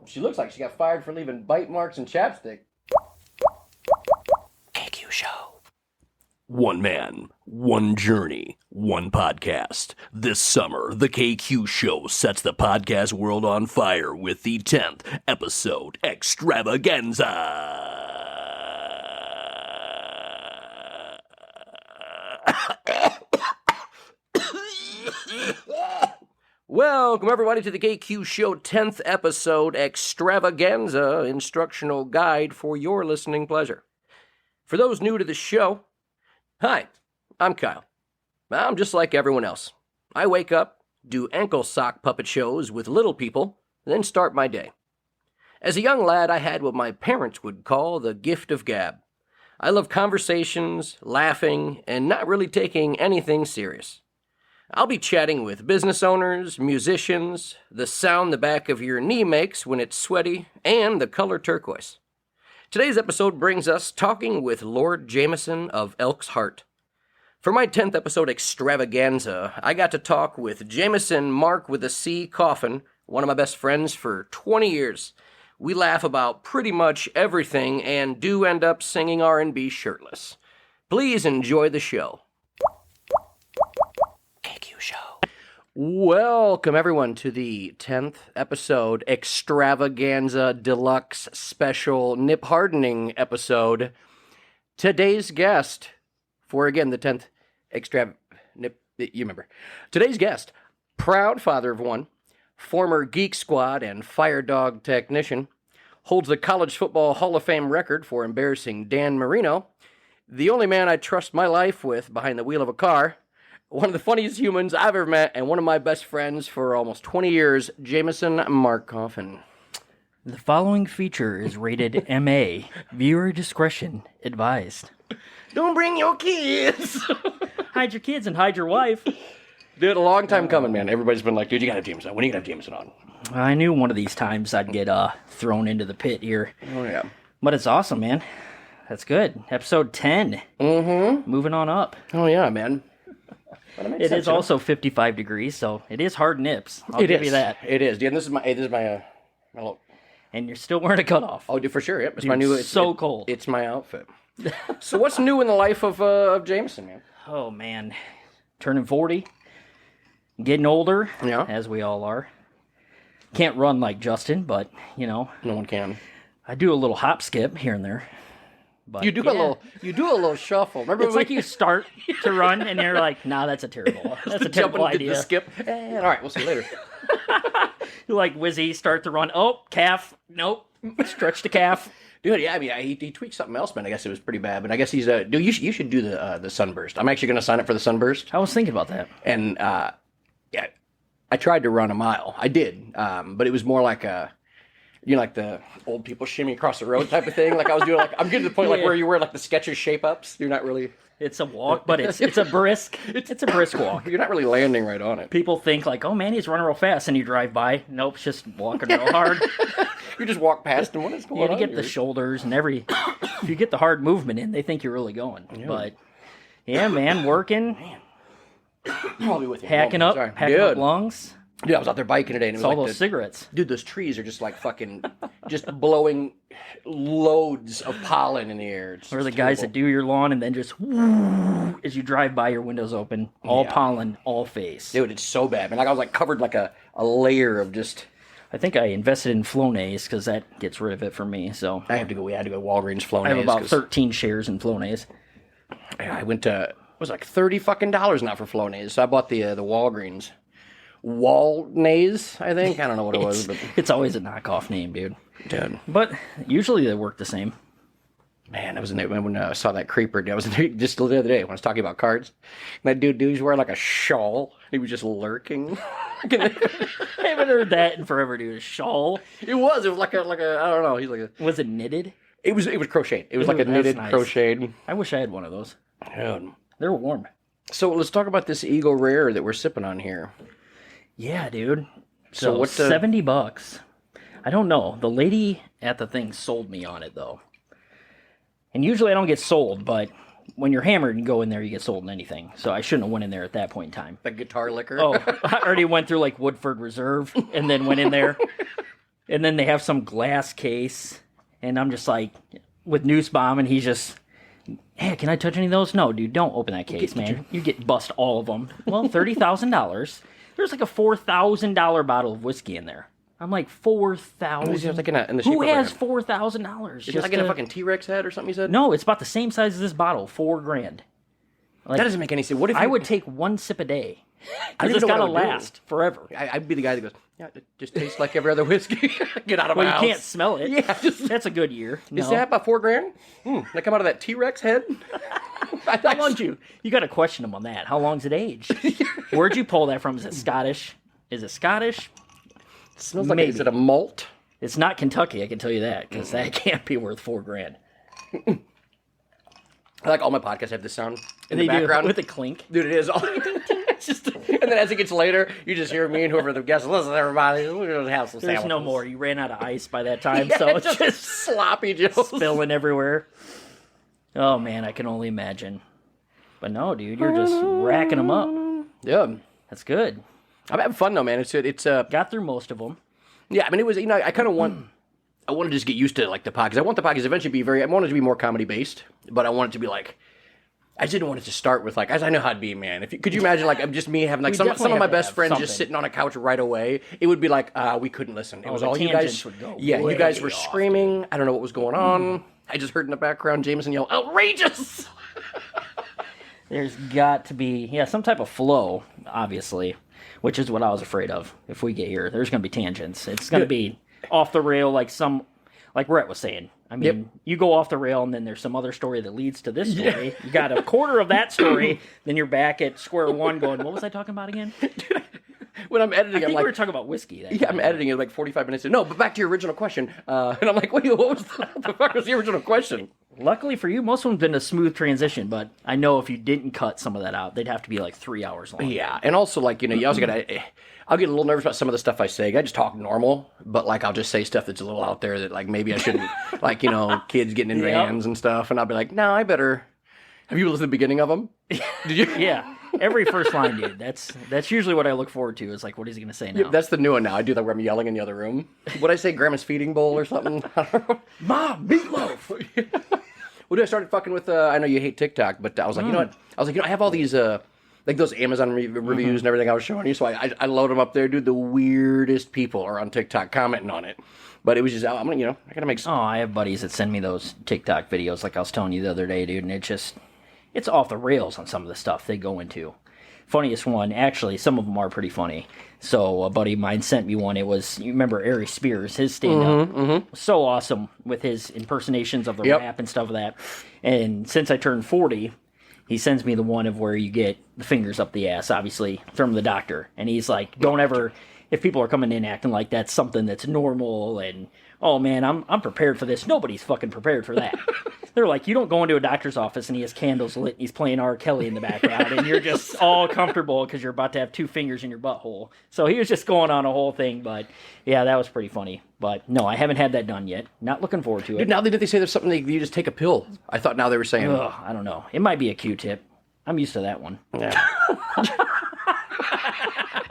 she looks like she got fired for leaving bite marks and chapstick. KQ Show. One man, one journey, one podcast. This summer, the KQ Show sets the podcast world on fire with the 10th episode Extravaganza. Welcome, everybody, to the KQ Show 10th episode Extravaganza, instructional guide for your listening pleasure. For those new to the show, hi, I'm Kyle. I'm just like everyone else. I wake up, do ankle sock puppet shows with little people, then start my day. As a young lad, I had what my parents would call the gift of gab. I love conversations, laughing, and not really taking anything serious. I'll be chatting with business owners, musicians, the sound the back of your knee makes when it's sweaty, and the color turquoise. Today's episode brings us talking with Lord Jamison of Elks heart. For my 10th episode Extravaganza, I got to talk with Jamison Marc with a C, Coffin, one of my best friends for 20 years. We laugh about pretty much everything and do end up singing R&B shirtless. Please enjoy the show. KQ Show. Welcome, everyone, to the 10th episode Extravaganza Deluxe Special Nip Hardening episode. Today's guest, for again the 10th you remember. Today's guest, proud father of one, former Geek Squad and Fire Dog technician, holds the College Football Hall of Fame record for embarrassing Dan Marino, the only man I trust my life with behind the wheel of a car, one of the funniest humans I've ever met, and one of my best friends for almost 20 years, Jamison Marc Coffin. The following feature is rated MA. Viewer discretion advised. Don't bring your kids! Hide your kids and hide your wife. Dude, a long time coming, man. Everybody's been like, dude, you gotta have Jameson on. When are you gonna have Jameson on? I knew one of these times I'd get thrown into the pit here. Oh, yeah. But it's awesome, man. That's good. Episode 10. Mm-hmm. Moving on up. Oh, yeah, man. It is also 55 degrees, so it is hard nips. I'll give you that. It is. Yeah, this is my little... And you're still wearing a cutoff. Oh, dude, for sure. Yep, it's Dude, my new. cold. It's my outfit. So, what's new in the life of Jameson, man? Oh man, turning 40, getting older. Yeah. As we all are. Can't run like Justin, but you know, No one can. I do a little hop skip here and there. But You do a little shuffle. Remember, It's like you start to run and you're like, nah, that's a terrible jump into idea. the skip. All right, we'll see you later. You like Wizzy, start to run. Oh, calf. Nope. Stretch the calf. Dude, yeah, I mean, he tweaked something else, man. I guess it was pretty bad, but I guess he's dude. You should do the sunburst. I'm actually going to sign up for the sunburst. I was thinking about that. And yeah, I tried to run a mile. I did, but it was more like like the old people shimmy across the road type of thing. Like I was doing, like I'm getting to the point like where you wear like the Skechers shape ups. You're not really. It's a walk, but it's a brisk. It's a brisk walk. You're not really landing right on it. People think like, oh man, he's running real fast, and you drive by. Nope, it's just walking real hard. You just walk past him. What is going on? You get the shoulders and if you get the hard movement in, they think you're really going. Yeah. But yeah, man, working, I'll be with you. hacking up lungs. Dude, I was out there biking today, and it was all like those cigarettes. Dude, those trees are just like fucking, just blowing loads of pollen in the air. Or the guys that do your lawn and then just whoo, as you drive by, your windows open, all pollen, all face. Dude, it's so bad, man. Like I was like covered like a layer of just. I think I invested in Flonase because that gets rid of it for me. So I had to go Walgreens Flonase. I have about 13 shares in Flonase. I went to it was like $30 now for Flonase, so I bought the Walgreens. Walnaze, I think. I don't know what it was, but it's always a knockoff name, dude. But usually they work the same. Man, that was when I saw that creeper. I was in there just the other day when I was talking about cards. And that dude was wearing like a shawl. He was just lurking. I haven't heard that in forever, dude. A shawl. It was like a I don't know. He's like a. Was it knitted? It was crocheted. It was like a knitted crocheted. I wish I had one of those. Dude. They're warm. So let's talk about this Eagle Rare that we're sipping on here. Yeah, dude. So what's $70? I don't know. The lady at the thing sold me on it though. And usually I don't get sold, but when you're hammered and go in there, you get sold in anything. So I shouldn't have went in there at that point in time. The guitar liquor? Oh, I already went through like Woodford Reserve and then went in there. And then they have some glass case, and I'm just like, with Noose Bomb, and he's just, hey, can I touch any of those? No, dude, don't open that case, man. You get bust all of them. Well, $30,000. There's like a $4,000 bottle of whiskey in there. I'm like, $4,000? Who has $4,000? Is it like in a fucking T-Rex head or something you said? No, it's about the same size as this bottle, $4,000. Like, that doesn't make any sense. What if I would take one sip a day. I Because it's got to last forever. I'd be the guy that goes, yeah, it just tastes like every other whiskey. Get out of my house. You can't smell it. Yeah, that's a good year. Is that about $4,000? They come out of that T-Rex head? How long you got to question them on that? How long's it aged? Where'd you pull that from? Is it Scottish? Is it Scottish? It smells like, is it a malt? It's not Kentucky, I can tell you that, because that can't be worth $4,000. I like all my podcasts have this sound in the background. With a clink. Dude, it is. It's just, and then as it gets later, you just hear me and whoever the guest, listen, everybody, we're going to have some sandwiches. There's no more. You ran out of ice by that time, so it's just sloppy Joe. Spilling everywhere. Oh, man, I can only imagine. But no, dude, you're just racking them up. Yeah. That's good. I'm having fun, though, man. It's got through most of them. Yeah, I mean, it was, I kind of want... I want to just get used to like the podcast. I want the podcast eventually to be I want it to be more comedy based, but I want it to be like, I just didn't want it to start with like, as I know how it'd be, man. Could you imagine like just me having like some of my best friends just sitting on a couch right away? It would be like, we couldn't listen. It was all you guys. You guys were screaming. I don't know what was going on. I just heard in the background Jamison yell, outrageous. There's got to be, some type of flow, obviously, which is what I was afraid of. If we get here, there's going to be tangents. It's going to be off the rail, like Rhett was saying. I mean, you go off the rail, and then there's some other story that leads to this story. You got a quarter of that story, then you're back at square one going, what was I talking about again? When I'm editing, I'm like... we were talking about whiskey. I'm editing it like 45 minutes in. No, but back to your original question. And I'm like, wait, what was the fuck was the original question? Luckily for you, most of them's been a smooth transition, but I know if you didn't cut some of that out, they'd have to be like 3 hours long. Yeah, and also, like, you also gotta... I'll get a little nervous about some of the stuff I say. I just talk normal, but, like, I'll just say stuff that's a little out there that, like, maybe I shouldn't... like, kids getting in vans and stuff, and I'll be like, no, I better... Have you listened to the beginning of them? Did you? Yeah. Every first line, dude. That's usually what I look forward to, is like, what is he going to say now? Yeah, that's the new one now. I do that where I'm yelling in the other room. What'd I say, Grandma's feeding bowl or something? Mom, meatloaf! Well, dude, I started fucking with, I know you hate TikTok, but I was like, you know what? I was like, I have all these, like those Amazon reviews and everything I was showing you, so I load them up there, dude. The weirdest people are on TikTok commenting on it. But it was just, I'm gonna, I gotta make some. Oh, I have buddies that send me those TikTok videos, like I was telling you the other day, dude, and it's off the rails on some of the stuff they go into. Funniest one, actually, some of them are pretty funny. So a buddy of mine sent me one. It was, you remember Ari Spears, his stand-up. So awesome with his impersonations of the rap and stuff like that. And since I turned 40, he sends me the one of where you get the fingers up the ass, obviously, from the doctor. And he's like, don't ever, if people are coming in acting like that's something that's normal and, oh man, I'm prepared for this. Nobody's fucking prepared for that. They're like, you don't go into a doctor's office and he has candles lit and he's playing R. Kelly in the background and you're just all comfortable because you're about to have 2 fingers in your butthole. So he was just going on a whole thing, but yeah, that was pretty funny. But no, I haven't had that done yet. Not looking forward to it. Dude, now did they say there's something that you just take a pill? I thought now they were saying... I don't know. It might be a Q-tip. I'm used to that one. Yeah.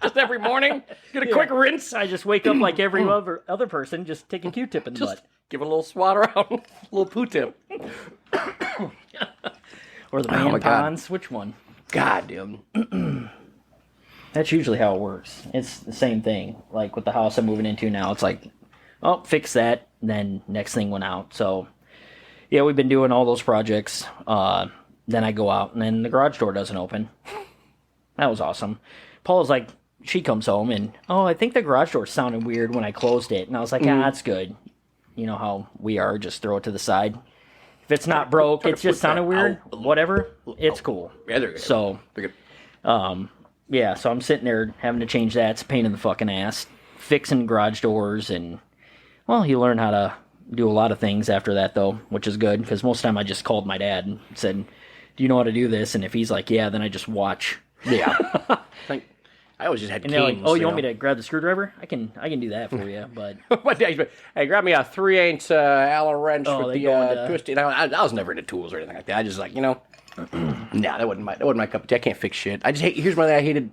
Just every morning, get a quick rinse. I just wake up like every other person, just take a Q-tip in the butt. Give it a little swat around, a little poo tip. Or the man ponds. Which one? God damn. That's usually how it works. It's the same thing. Like with the house I'm moving into now, it's like, oh, fix that. Then next thing went out. So, yeah, we've been doing all those projects. Then I go out, and then the garage door doesn't open. That was awesome. Paula's like, she comes home, and, oh, I think the garage door sounded weird when I closed it. And I was like, that's good. You know how we are, just throw it to the side. If it's not broke, it just sounded weird, whatever, it's cool. Yeah, they're good. So, they're good. Yeah, so I'm sitting there having to change that. It's a pain in the fucking ass. Fixing garage doors, and, well, you learn how to do a lot of things after that, though, which is good, because most of the time I just called my dad and said, do you know how to do this? And if he's like, yeah, then I just watch. Yeah. I always just had canes. Like, oh, you want me to grab the screwdriver? I can do that for you, but... Hey, grab me a 3/8 Allen wrench with the twisted... I was never into tools or anything like that. I just like, nah, that wasn't my cup of tea. I can't fix shit. I just hate... Here's one thing I hated.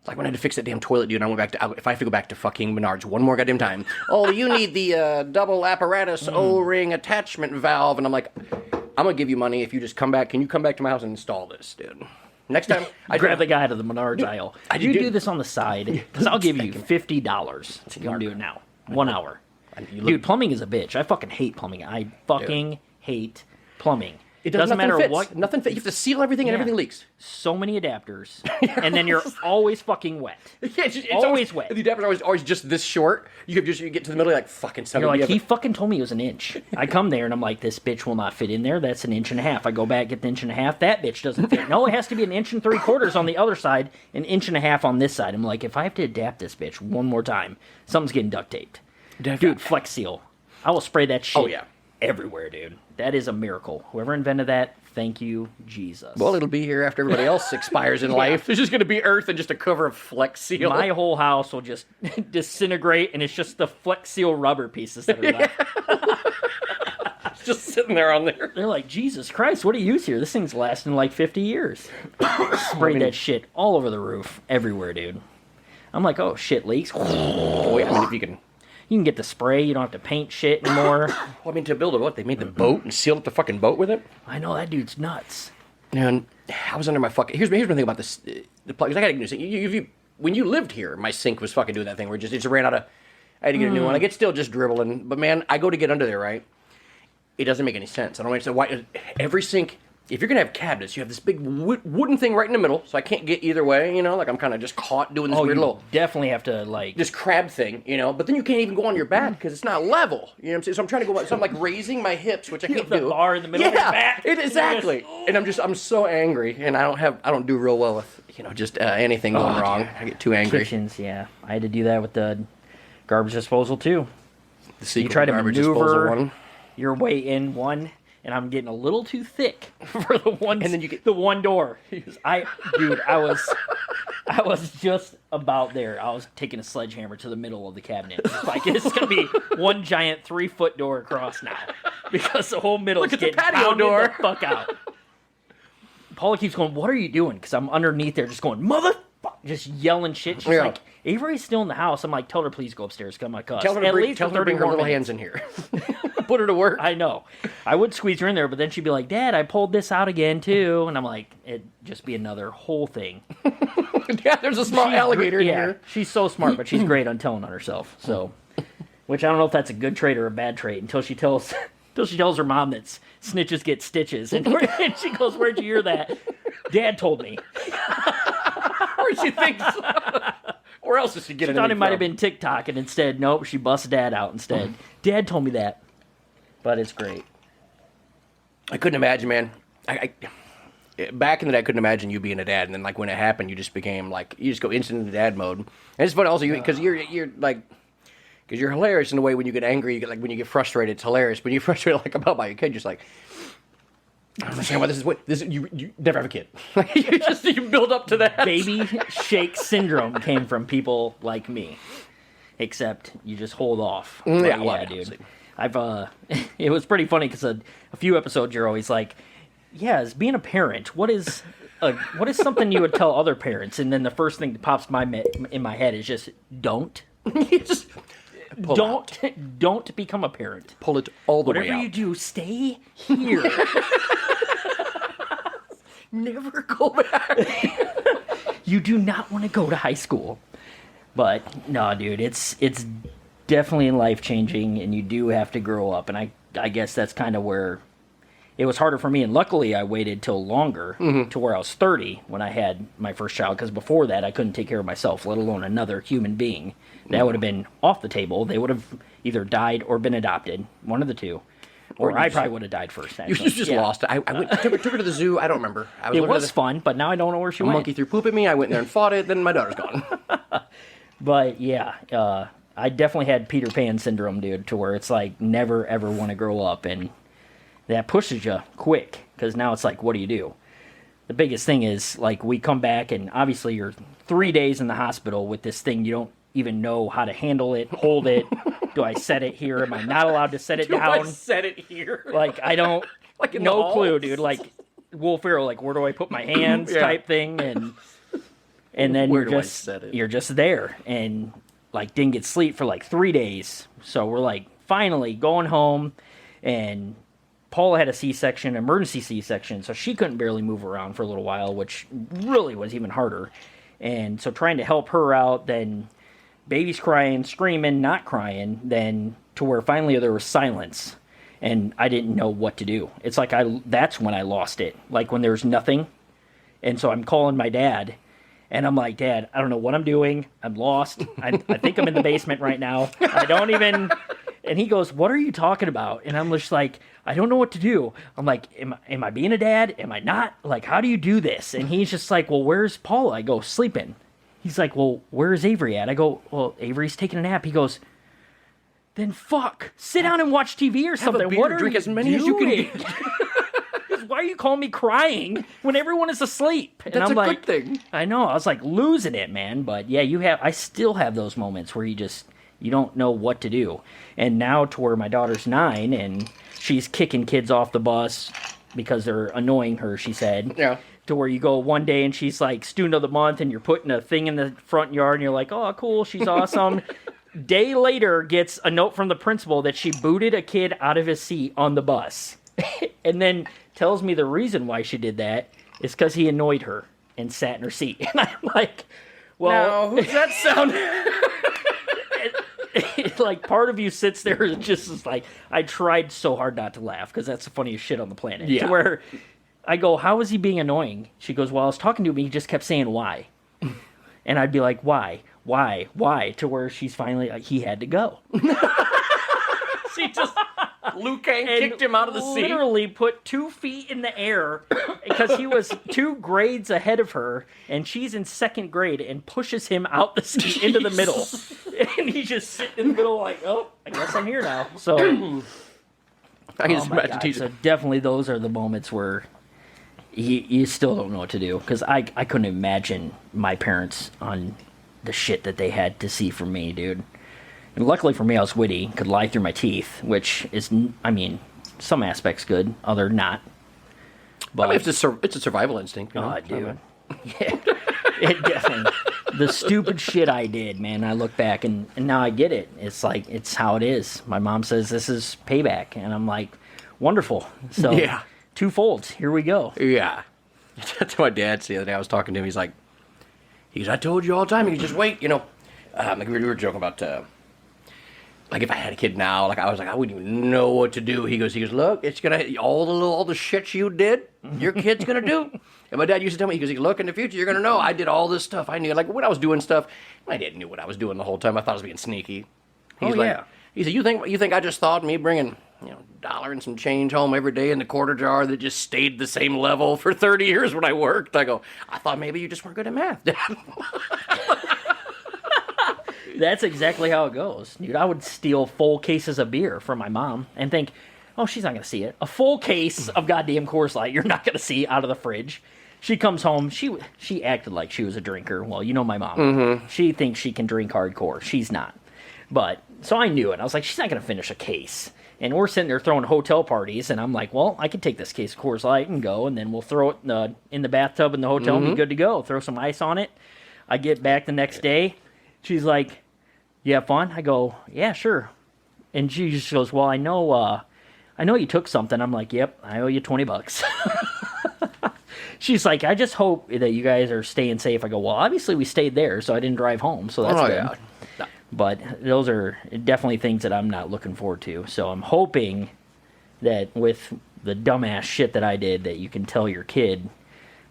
Like when I had to fix that damn toilet, dude, and I went back to, if I have to go back to fucking Menards one more goddamn time. Oh, you need the double apparatus O-ring attachment valve. And I'm like, I'm going to give you money if you just come back. Can you come back to my house and install this, dude? Next time, I grab the guy out of the Menards aisle. You do this on the side, because I'll give you $50. You can do it now. 1 hour. Dude, plumbing is a bitch. I fucking hate plumbing. I fucking hate plumbing. It doesn't matter what. Nothing fits. You have to seal everything and everything leaks. So many adapters. And then you're always fucking wet. Yeah, it's always wet. The adapter's always just this short. You get to the middle, you're like, fucking son You're like, he fucking told me it was an inch. I come there and I'm like, this bitch will not fit in there. That's an inch and a half. I go back, get the inch and a half. That bitch doesn't fit. No, it has to be an inch and 3/4 on the other side, an inch and a half on this side. I'm like, if I have to adapt this bitch one more time, something's getting duct taped. Dude, Flex Seal. I will spray that shit everywhere, dude. That is a miracle. Whoever invented that, thank you, Jesus. Well, it'll be here after everybody else expires in life. There's just going to be earth and just a cover of Flex Seal. My whole house will just disintegrate, and it's just the Flex Seal rubber pieces that are left. Just sitting there on there. They're like, Jesus Christ, what do you use here? This thing's lasting like 50 years. Spray that shit all over the roof, everywhere, dude. I'm like, oh, shit leaks. Boy, I mean, if you can... You can get the spray. You don't have to paint shit anymore. Well, I mean, to build a boat, they made the boat and sealed up the fucking boat with it. I know, that dude's nuts. And I was under my fucking... Here's my thing about this. The plug. I got to get a new sink. When you lived here, my sink was fucking doing that thing where it just ran out of... I had to get a new one. Like, it's still just dribbling. But, man, I go to get under there, right? It doesn't make any sense. I don't understand why... Every sink... If you're going to have cabinets, you have this big wooden thing right in the middle, so I can't get either way, you know? Like, I'm kind of just caught doing this weird little... definitely have to, like... This crab thing, you know? But then you can't even go on your back because it's not level. You know what I'm saying? So I'm trying to go... So I'm, like, raising my hips, which I can't do. The bar in the middle of your back. Exactly. And I'm so angry, and I don't do real well with, just anything going wrong. I get too angry. Kitchens, yeah. I had to do that with the garbage disposal, too. You try to maneuver your way in one... And I'm getting a little too thick for the one. And then you get the one door. I was just about there. I was taking a sledgehammer to the middle of the cabinet. It's like it's gonna be one giant 3-foot door across now because the whole middle is getting the patio door. The fuck out. Paula keeps going, "What are you doing?" Because I'm underneath there, just going, "Motherfucker!" Just yelling shit. She's like, "Avery's still in the house." I'm like, "Tell her please go upstairs. Come my cuss." Tell her to bring her little hands in here. Put her to work. I know. I would squeeze her in there, but then she'd be like, "Dad, I pulled this out again too," and I'm like, "It'd just be another whole thing." Yeah, there's a small alligator in here. She's so smart, but she's great on telling on herself. So, which I don't know if that's a good trait or a bad trait until she tells her mom that snitches get stitches, and she goes, "Where'd you hear that?" "Dad told me." Or she thinks. Where else did she get it? She thought it might have been TikTok, and instead, nope, she busts Dad out instead. Dad told me that. But it's great. I couldn't imagine, man. Back in the day, I couldn't imagine you being a dad, and then like when it happened, you just became like you just go instant into dad mode. And it's funny also because you're like because you're hilarious in the way when you get angry, you get like when you get frustrated, it's hilarious. When you frustrated like about your kid, you're just like. I don't understand why you never have a kid. you build up to that. Baby shake syndrome came from people like me. Except you just hold off. Yeah, dude. It was pretty funny because a few episodes you're always like, yeah, as being a parent, what is something you would tell other parents? And then the first thing that pops in my head is just don't. Don't become a parent. Pull it all the way out. Whatever you do, stay here. Never go back. You do not want to go to high school. But no, dude, it's definitely life-changing, and you do have to grow up. And I guess that's kind of where it was harder for me. And luckily, I waited till longer to where I was 30 when I had my first child. Because before that, I couldn't take care of myself, let alone another human being. That would have been off the table. They would have either died or been adopted. One of the two. Or I probably would have died first, actually. You just lost. I went, took her to the zoo. I don't remember. It was fun, but now I don't know where she went. A monkey threw poop at me. I went there and fought it. Then my daughter's gone. But, yeah, I definitely had Peter Pan syndrome, dude, to where it's like never, ever want to grow up. And that pushes you quick, because now it's like, what do you do? The biggest thing is, like, we come back, and obviously you're 3 days in the hospital with this thing. You don't even know how to handle it, hold it. Do I set it here? Am I not allowed to set it down? Do I set it here? Like, I don't, like no clue, dude. Like, Will Ferrell, like, where do I put my hands type thing? And And then Where do I you're set it? just there, and like didn't get sleep for like 3 days. So we're like finally going home, and Paula had a C-section, emergency C-section, so she couldn't barely move around for a little while, which really was even harder. And so trying to help her out, then baby's crying, screaming, not crying, then to where finally there was silence, and I didn't know what to do. It's like that's when I lost it, like when there was nothing. And so I'm calling my dad, and I'm like, Dad, I don't know what I'm doing. I'm lost. I think I'm in the basement right now. I don't even... And he goes, what are you talking about? And I'm just like, I don't know what to do. I'm like, am I being a dad? Am I not? Like, how do you do this? And he's just like, well, where's Paula? I go, sleeping. He's like, well, where's Avery at? I go, well, Avery's taking a nap. He goes, then fuck. Sit down and watch TV or something. Have a beer, what are drink you as many as you can doing? get. Why are you calling me crying when everyone is asleep? And That's I'm a like, good thing. I know. I was like losing it, man. But yeah, I still have those moments where you don't know what to do. And now to where my daughter's 9 and she's kicking kids off the bus because they're annoying her, she said. Yeah. To where you go one day and she's like student of the month and you're putting a thing in the front yard and you're like, oh, cool, she's awesome. Day later gets a note from the principal that she booted a kid out of his seat on the bus. And then tells me the reason why she did that is because he annoyed her and sat in her seat. And I'm like, well... Now, who's that sound? Like, part of you sits there and just is like, I tried so hard not to laugh because that's the funniest shit on the planet. Yeah. To where I go, how is he being annoying? She goes, well, I was talking to him, he just kept saying why. And I'd be like, why? To where she's finally like, he had to go. She just... Liu Kang kicked him out of the seat. Literally put 2 feet in the air because he was 2 grades ahead of her, and she's in 2nd grade, and pushes him out the seat into the middle. And he's just sitting in the middle like, oh, I guess I'm here now. So I can just imagine teaching. So definitely those are the moments where you still don't know what to do. Because I couldn't imagine my parents on the shit that they had to see from me, dude. And luckily for me, I was witty, could lie through my teeth, which is, I mean, some aspects good, other not. But it's a survival instinct. You know? Oh, dude. Yeah, it definitely. The stupid shit I did, man, I look back and now I get it. It's like, it's how it is. My mom says this is payback, and I'm like, wonderful. So, yeah. Twofold. Here we go. Yeah. That's my dad the other day. I was talking to him. He's like, I told you all the time. You just wait, you know. Like we were joking about... like if I had a kid now, like I was like, I wouldn't even know what to do. He goes, look, it's gonna all the shit you did, your kid's gonna do. And my dad used to tell me, he goes, look, in the future, you're gonna know I did all this stuff. I knew, like when I was doing stuff, my dad knew what I was doing the whole time. I thought I was being sneaky. He's like, yeah. He said, you think I just thought me bringing $1 and some change home every day in the quarter jar that just stayed the same level for 30 years when I worked? I go, I thought maybe you just weren't good at math, Dad. That's exactly how it goes. Dude, I would steal full cases of beer from my mom and think, oh, she's not going to see it. A full case of goddamn Coors Light you're not going to see out of the fridge. She comes home. She acted like she was a drinker. Well, you know my mom. Mm-hmm. She thinks she can drink hardcore. She's not. But, so I knew it. I was like, she's not going to finish a case. And we're sitting there throwing hotel parties, and I'm like, well, I can take this case of Coors Light and go, and then we'll throw it in the bathtub in the hotel and be good to go. Throw some ice on it. I get back the next day. She's like, you have fun? I go, yeah, sure. And she just goes, well, I know you took something. I'm like, yep, I owe you $20. She's like, I just hope that you guys are staying safe. I go, well, obviously we stayed there, so I didn't drive home, so that's good. Yeah. No. But those are definitely things that I'm not looking forward to. So I'm hoping that with the dumbass shit that I did, that you can tell your kid,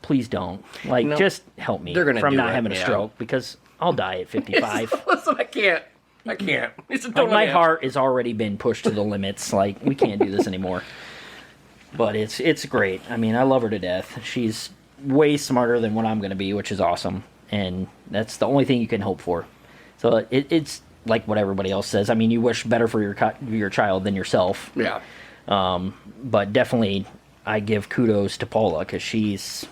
please don't. Like, just help me from not having a stroke, because I'll die at 55. Listen, I can't. Like, my heart has already been pushed to the limits. Like, we can't do this anymore. But it's great. I mean, I love her to death. She's way smarter than what I'm going to be, which is awesome. And that's the only thing you can hope for. So it's like what everybody else says. I mean, you wish better for your child than yourself. Yeah. But definitely, I give kudos to Paula, because she's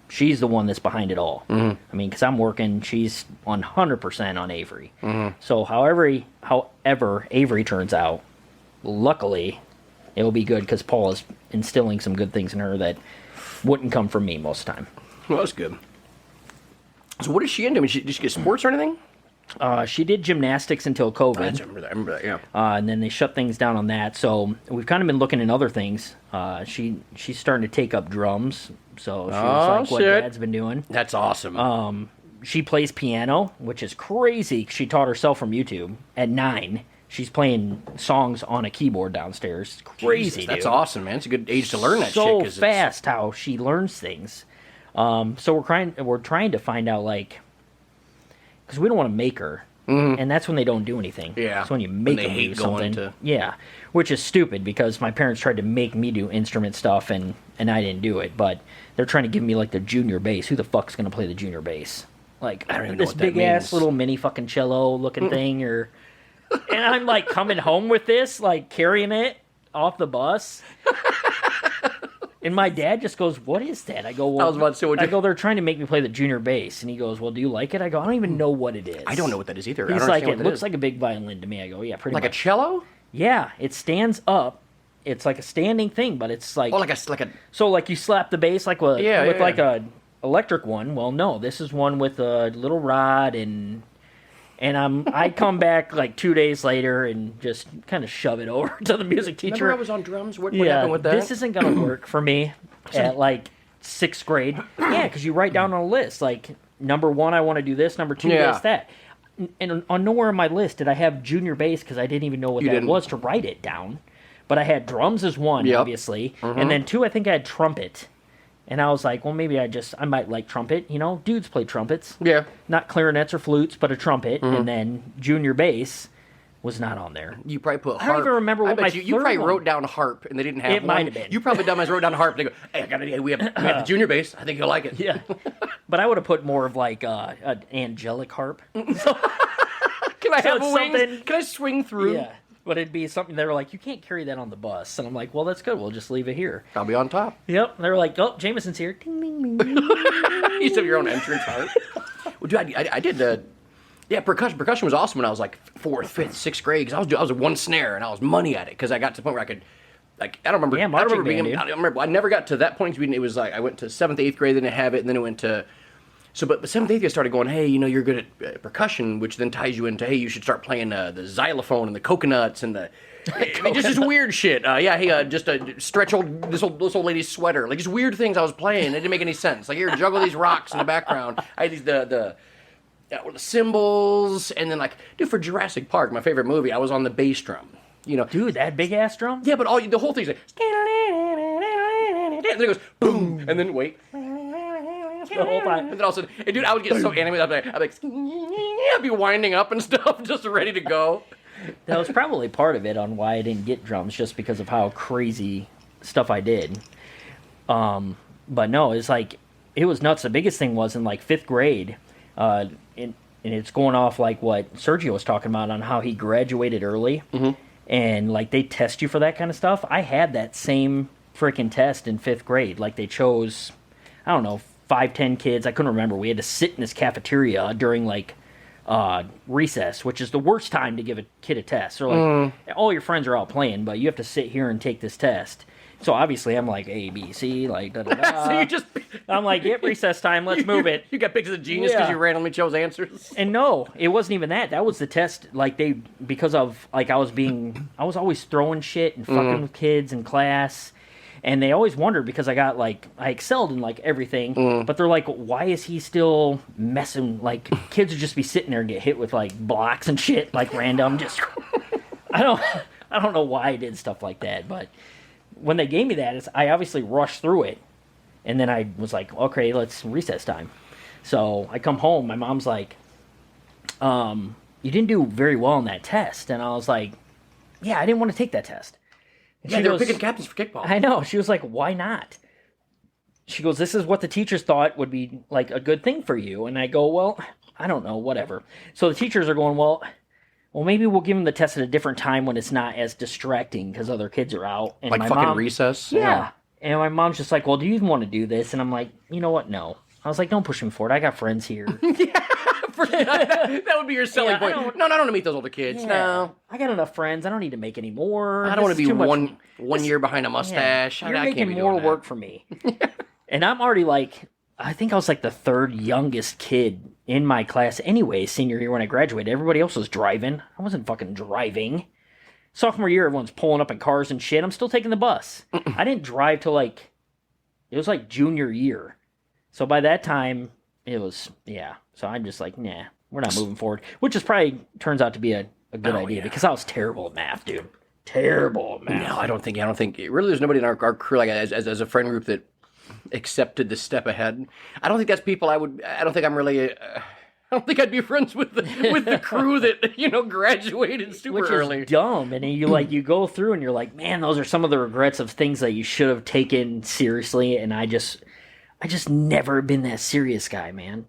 the one that's behind it all. Mm-hmm. I mean, because I'm working, she's 100% on Avery. Mm-hmm. So however Avery turns out, luckily, it will be good, because Paula's instilling some good things in her that wouldn't come from me most of the time. Well, that's good. So what is she into? I mean, did she get sports or anything? She did gymnastics until COVID. I remember that, yeah. And then they shut things down on that. So we've kind of been looking in other things. She's starting to take up drums. So she was like what Dad's been doing. That's awesome. She plays piano, which is crazy. She taught herself from YouTube at 9. She's playing songs on a keyboard downstairs. It's crazy, Jesus, that's dude. awesome, man. It's a good age to learn that so shit. So fast how she learns things. So we're trying to find out, like, because we don't want to make her, and that's when they don't do anything. Yeah, that's when you make them do something. Yeah, which is stupid because my parents tried to make me do instrument stuff, and I didn't do it. But they're trying to give me like the junior bass. Who the fuck's gonna play the junior bass? Like, I don't even know this what that big ass means. little mini fucking cello looking thing, or and I'm like coming home with this, like carrying it off the bus. And my dad just goes, "What is that?" I go, "Well," I was about to say, I go, "They're trying to make me play the junior bass." And he goes, "Well, do you like it?" I go, "I don't even know what it is." I don't know what that is either. He's I don't like, understand "It what looks like a big violin to me." I go, "Yeah, pretty like much." a cello. Yeah, it stands up. It's like a standing thing, but it's like like a so like you slap the bass like with Yeah. like a electric one. Well, no, this is one with a little rod and I come back like 2 days later and just kind of shove it over to the music teacher. Remember I was on drums. What happened with that? This isn't gonna work for me at like 6th grade. Yeah, because you write down on a list like number 1, I want to do this. Number 2, Yeah. this, that. And on nowhere on my list did I have junior bass because I didn't even know what that was to write it down. But I had drums as 1, obviously, and then 2, I think I had trumpet. And I was like, well, maybe I might like trumpet. You know, dudes play trumpets. Yeah. Not clarinets or flutes, but a trumpet. And then junior bass was not on there. You probably put harp. I don't even remember what I bet my you third probably one- wrote down harp and they didn't have It one. might have been. You probably dumbass wrote down harp and they go, "Hey, I got an idea. We have the junior bass. I think you'll like it." Yeah. But I would have put more of like an angelic harp. Can I have it's wings? something- Can I swing through? Yeah. But it'd be something they were like, you can't carry that on the bus. And I'm like, well, that's good. We'll just leave it here. I'll be on top. Yep. They were like, oh, Jamison's here. Ding, ding, ding. You used to have your own entrance harp. Well, dude, I did percussion. Percussion was awesome when I was like 4th, 5th, 6th grade because I was one snare and I was money at it because I got to the point where I could, like, I don't remember. Yeah, I don't remember marching being. band, I don't remember. I never got to that point. It was like I went to 7th, 8th grade, then I have it, and then it went to. So, but 7th, 8th grade, I started going, hey, you're good at percussion, which then ties you into, hey, you should start playing the xylophone and the coconuts and the. I mean, just weird shit. Just stretch this old lady's sweater. Like, just weird things I was playing. It didn't make any sense. Like, here, juggle these rocks in the background. I had these, the cymbals, and then, like, dude, for Jurassic Park, my favorite movie, I was on the bass drum. Dude, that big ass drum? Yeah, but the whole thing's like, and then it goes, boom, and then wait. The whole time. And then all of a sudden, and dude, I would get so animated. I'd be winding up and stuff, just ready to go. That was probably part of it on why I didn't get drums, just because of how crazy stuff I did. But no, it's like, it was nuts. The biggest thing was in like 5th grade, and it's going off like what Sergio was talking about on how he graduated early, and like they test you for that kind of stuff. I had that same freaking test in 5th grade. Like they chose, I don't know, 5, 10 kids. I couldn't remember. We had to sit in this cafeteria during like recess, which is the worst time to give a kid a test. So like all your friends are out playing, but you have to sit here and take this test. So obviously I'm like A, B, C, like da da da. So you just, I'm like, yep, recess time, let's move it. You got pictures of genius because Yeah. you randomly chose answers. And no, it wasn't even that. That was the test. Like because of like I was always throwing shit and fucking with kids in class. And they always wondered because I excelled in like everything, but they're like, why is he still messing? Like kids would just be sitting there and get hit with like blocks and shit, like random. Just I don't know why I did stuff like that, but when they gave me that, I obviously rushed through it, and then I was like, okay, let's recess time. So I come home, my mom's like, you didn't do very well on that test, and I was like, yeah, I didn't want to take that test. And Yeah, she they were goes, picking captains for kickball. I know. She was like, why not? She goes, this is what the teachers thought would be like a good thing for you. And I go, well, I don't know, whatever. So the teachers are going, well, maybe we'll give them the test at a different time when it's not as distracting because other kids are out. And Like my fucking mom, recess? Yeah. And my mom's just like, well, do you even want to do this? And I'm like, you know what? No. I was like, don't push me for it. I got friends here. That would be your selling Yeah, I point. don't- No, I don't want to meet those older kids. Yeah. No. I got enough friends. I don't need to make any more. I don't want This to is be too much- one year behind a Yeah. mustache. You're I making can't be more doing that. work for me. And I'm already like, I think I was like the 3rd youngest kid in my class anyway, senior year when I graduated. Everybody else was driving. I wasn't fucking driving. Sophomore year, everyone's pulling up in cars and shit. I'm still taking the bus. I didn't drive till it was like junior year. So by that time, it was, yeah. So I'm just like, nah, we're not moving forward. Which is probably turns out to be a good idea because I was terrible at math, dude. Terrible at math. No, I don't think really there's nobody in our crew like as a friend group that accepted the step ahead. I don't think that's people I don't think I'm really I don't think I'd be friends with the crew that graduated super early. Which is dumb, and you go through and you're like, man, those are some of the regrets of things that you should have taken seriously. And I just never been that serious guy, man.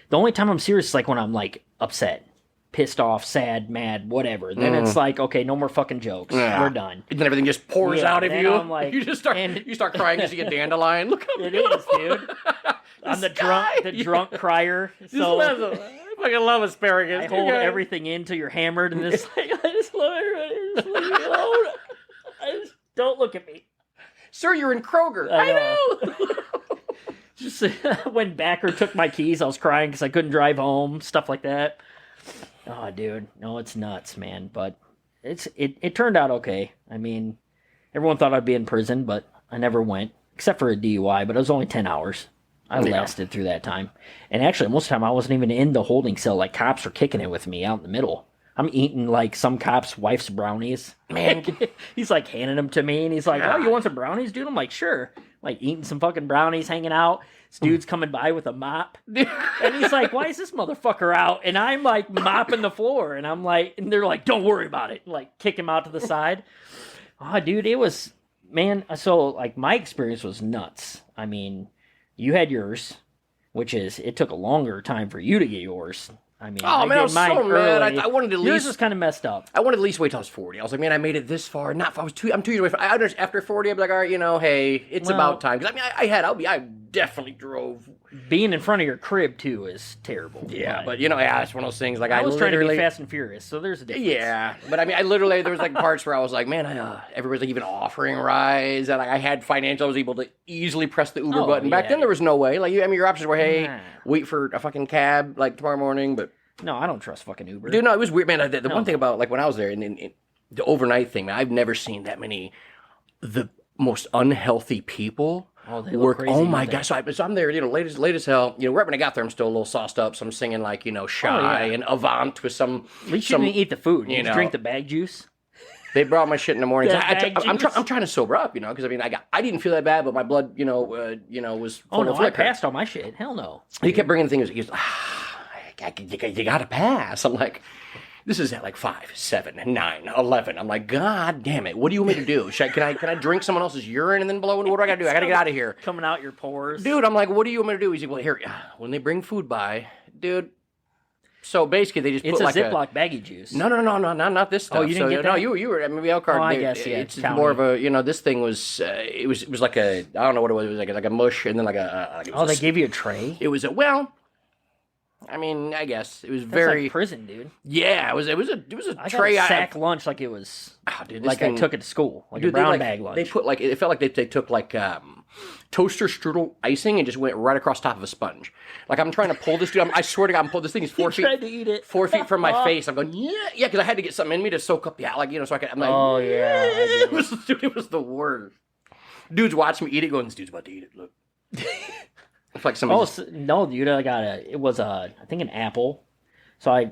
The only time I'm serious is like when I'm like upset, pissed off, sad, mad, whatever. Then it's like, okay, no more fucking jokes. Yeah. We're done. And then everything just pours out of you. I'm like, you start crying because you get dandelion. Look how it is, dude. I'm the drunk crier. So I fucking love asparagus. I hold everything in till you're hammered, and it's like, I just love everybody. Just leave me alone. Don't look at me. Sir, you're in Kroger. I know. Just when Backer took my keys, I was crying because I couldn't drive home. Stuff like that. Oh, dude. No, it's nuts, man. But it turned out okay. I mean, everyone thought I'd be in prison, but I never went. Except for a DUI, but it was only 10 hours. I lasted through that time. And actually, most of the time, I wasn't even in the holding cell. Like, cops were kicking it with me out in the middle. I'm eating, like, some cop's wife's brownies. Man, he's, like, handing them to me, and he's like, oh, you want some brownies, dude? I'm like, sure. Like, eating some fucking brownies, hanging out. This dude's coming by with a mop. And he's like, why is this motherfucker out? And I'm, like, mopping the floor. And I'm like, and they're like, don't worry about it. Like, kick him out to the side. Oh, dude, it was, man, so, like, my experience was nuts. I mean, you had yours, which is, it took a longer time for you to get yours. I mean, I was so mad. I wanted to at least. Yours was kind of messed up. I wanted to at least wait till I was 40. I was like, man, I made it this far. I'm 2 years away from. After 40, I'd be like, all right, hey, it's about time. Because I mean, I definitely drove. Being in front of your crib too is terrible. Yeah, but it's one of those things. Like I was trying to be Fast and Furious, so there's a difference. Yeah, but I mean, there was like parts where I was like, man, everybody's like even offering rides, and like I had financial. I was able to easily press the Uber button. Back then, there was no way. Like, your options were, hey, wait for a fucking cab like tomorrow morning, but. No, I don't trust fucking Uber. Dude, no, it was weird, man. The one thing about, like, when I was there, and the overnight thing, man, I've never seen that many, the most unhealthy people they work crazy. Oh, my gosh. So I'm there, late as hell. Right when I got there, I'm still a little sauced up, so I'm singing, like, Shy and Avant with some... At least you didn't eat the food. You drink the bag juice. They brought my shit in the morning. I'm trying to sober up, because, I mean, I didn't feel that bad, but my blood, was full of liquor. I passed all my shit. Hell no. He kept bringing things. He goes, you gotta pass. I'm like, this is at like 5, 7, 9, 11. I'm like, God damn it! What do you want me to do? Can I drink someone else's urine and then blow into? What do I gotta do? I gotta get out of here. Coming out your pores, dude. I'm like, what do you want me to do? He's like, well, here, when they bring food by, dude. So basically, they just put like Ziploc baggy juice. No, not this stuff. Oh, you didn't get that? No, you were. I mean, L card. Oh, I guess yeah. It's more of a. This thing was. It was like a. I don't know what it was. It was like a mush, and then like a. They gave you a tray. It was I mean, I guess it was very like prison, dude. Yeah, it was a I tray. Got a sack lunch like it was. Oh, dude, like I took it to school, like a brown bag lunch. They put like it felt like they took like toaster strudel icing and just went right across top of a sponge. Like I'm trying to pull this dude. I swear to God, I'm pulling this thing. He's 4 feet. Tried to eat it. 4 feet from my face. I'm going yeah, because I had to get something in me to soak up so I could. I'm like, oh yeah. It was the worst. Dude's watching me eat it, going, this dude's about to eat it. Look. It's like no, dude! I got it was I think an apple. So I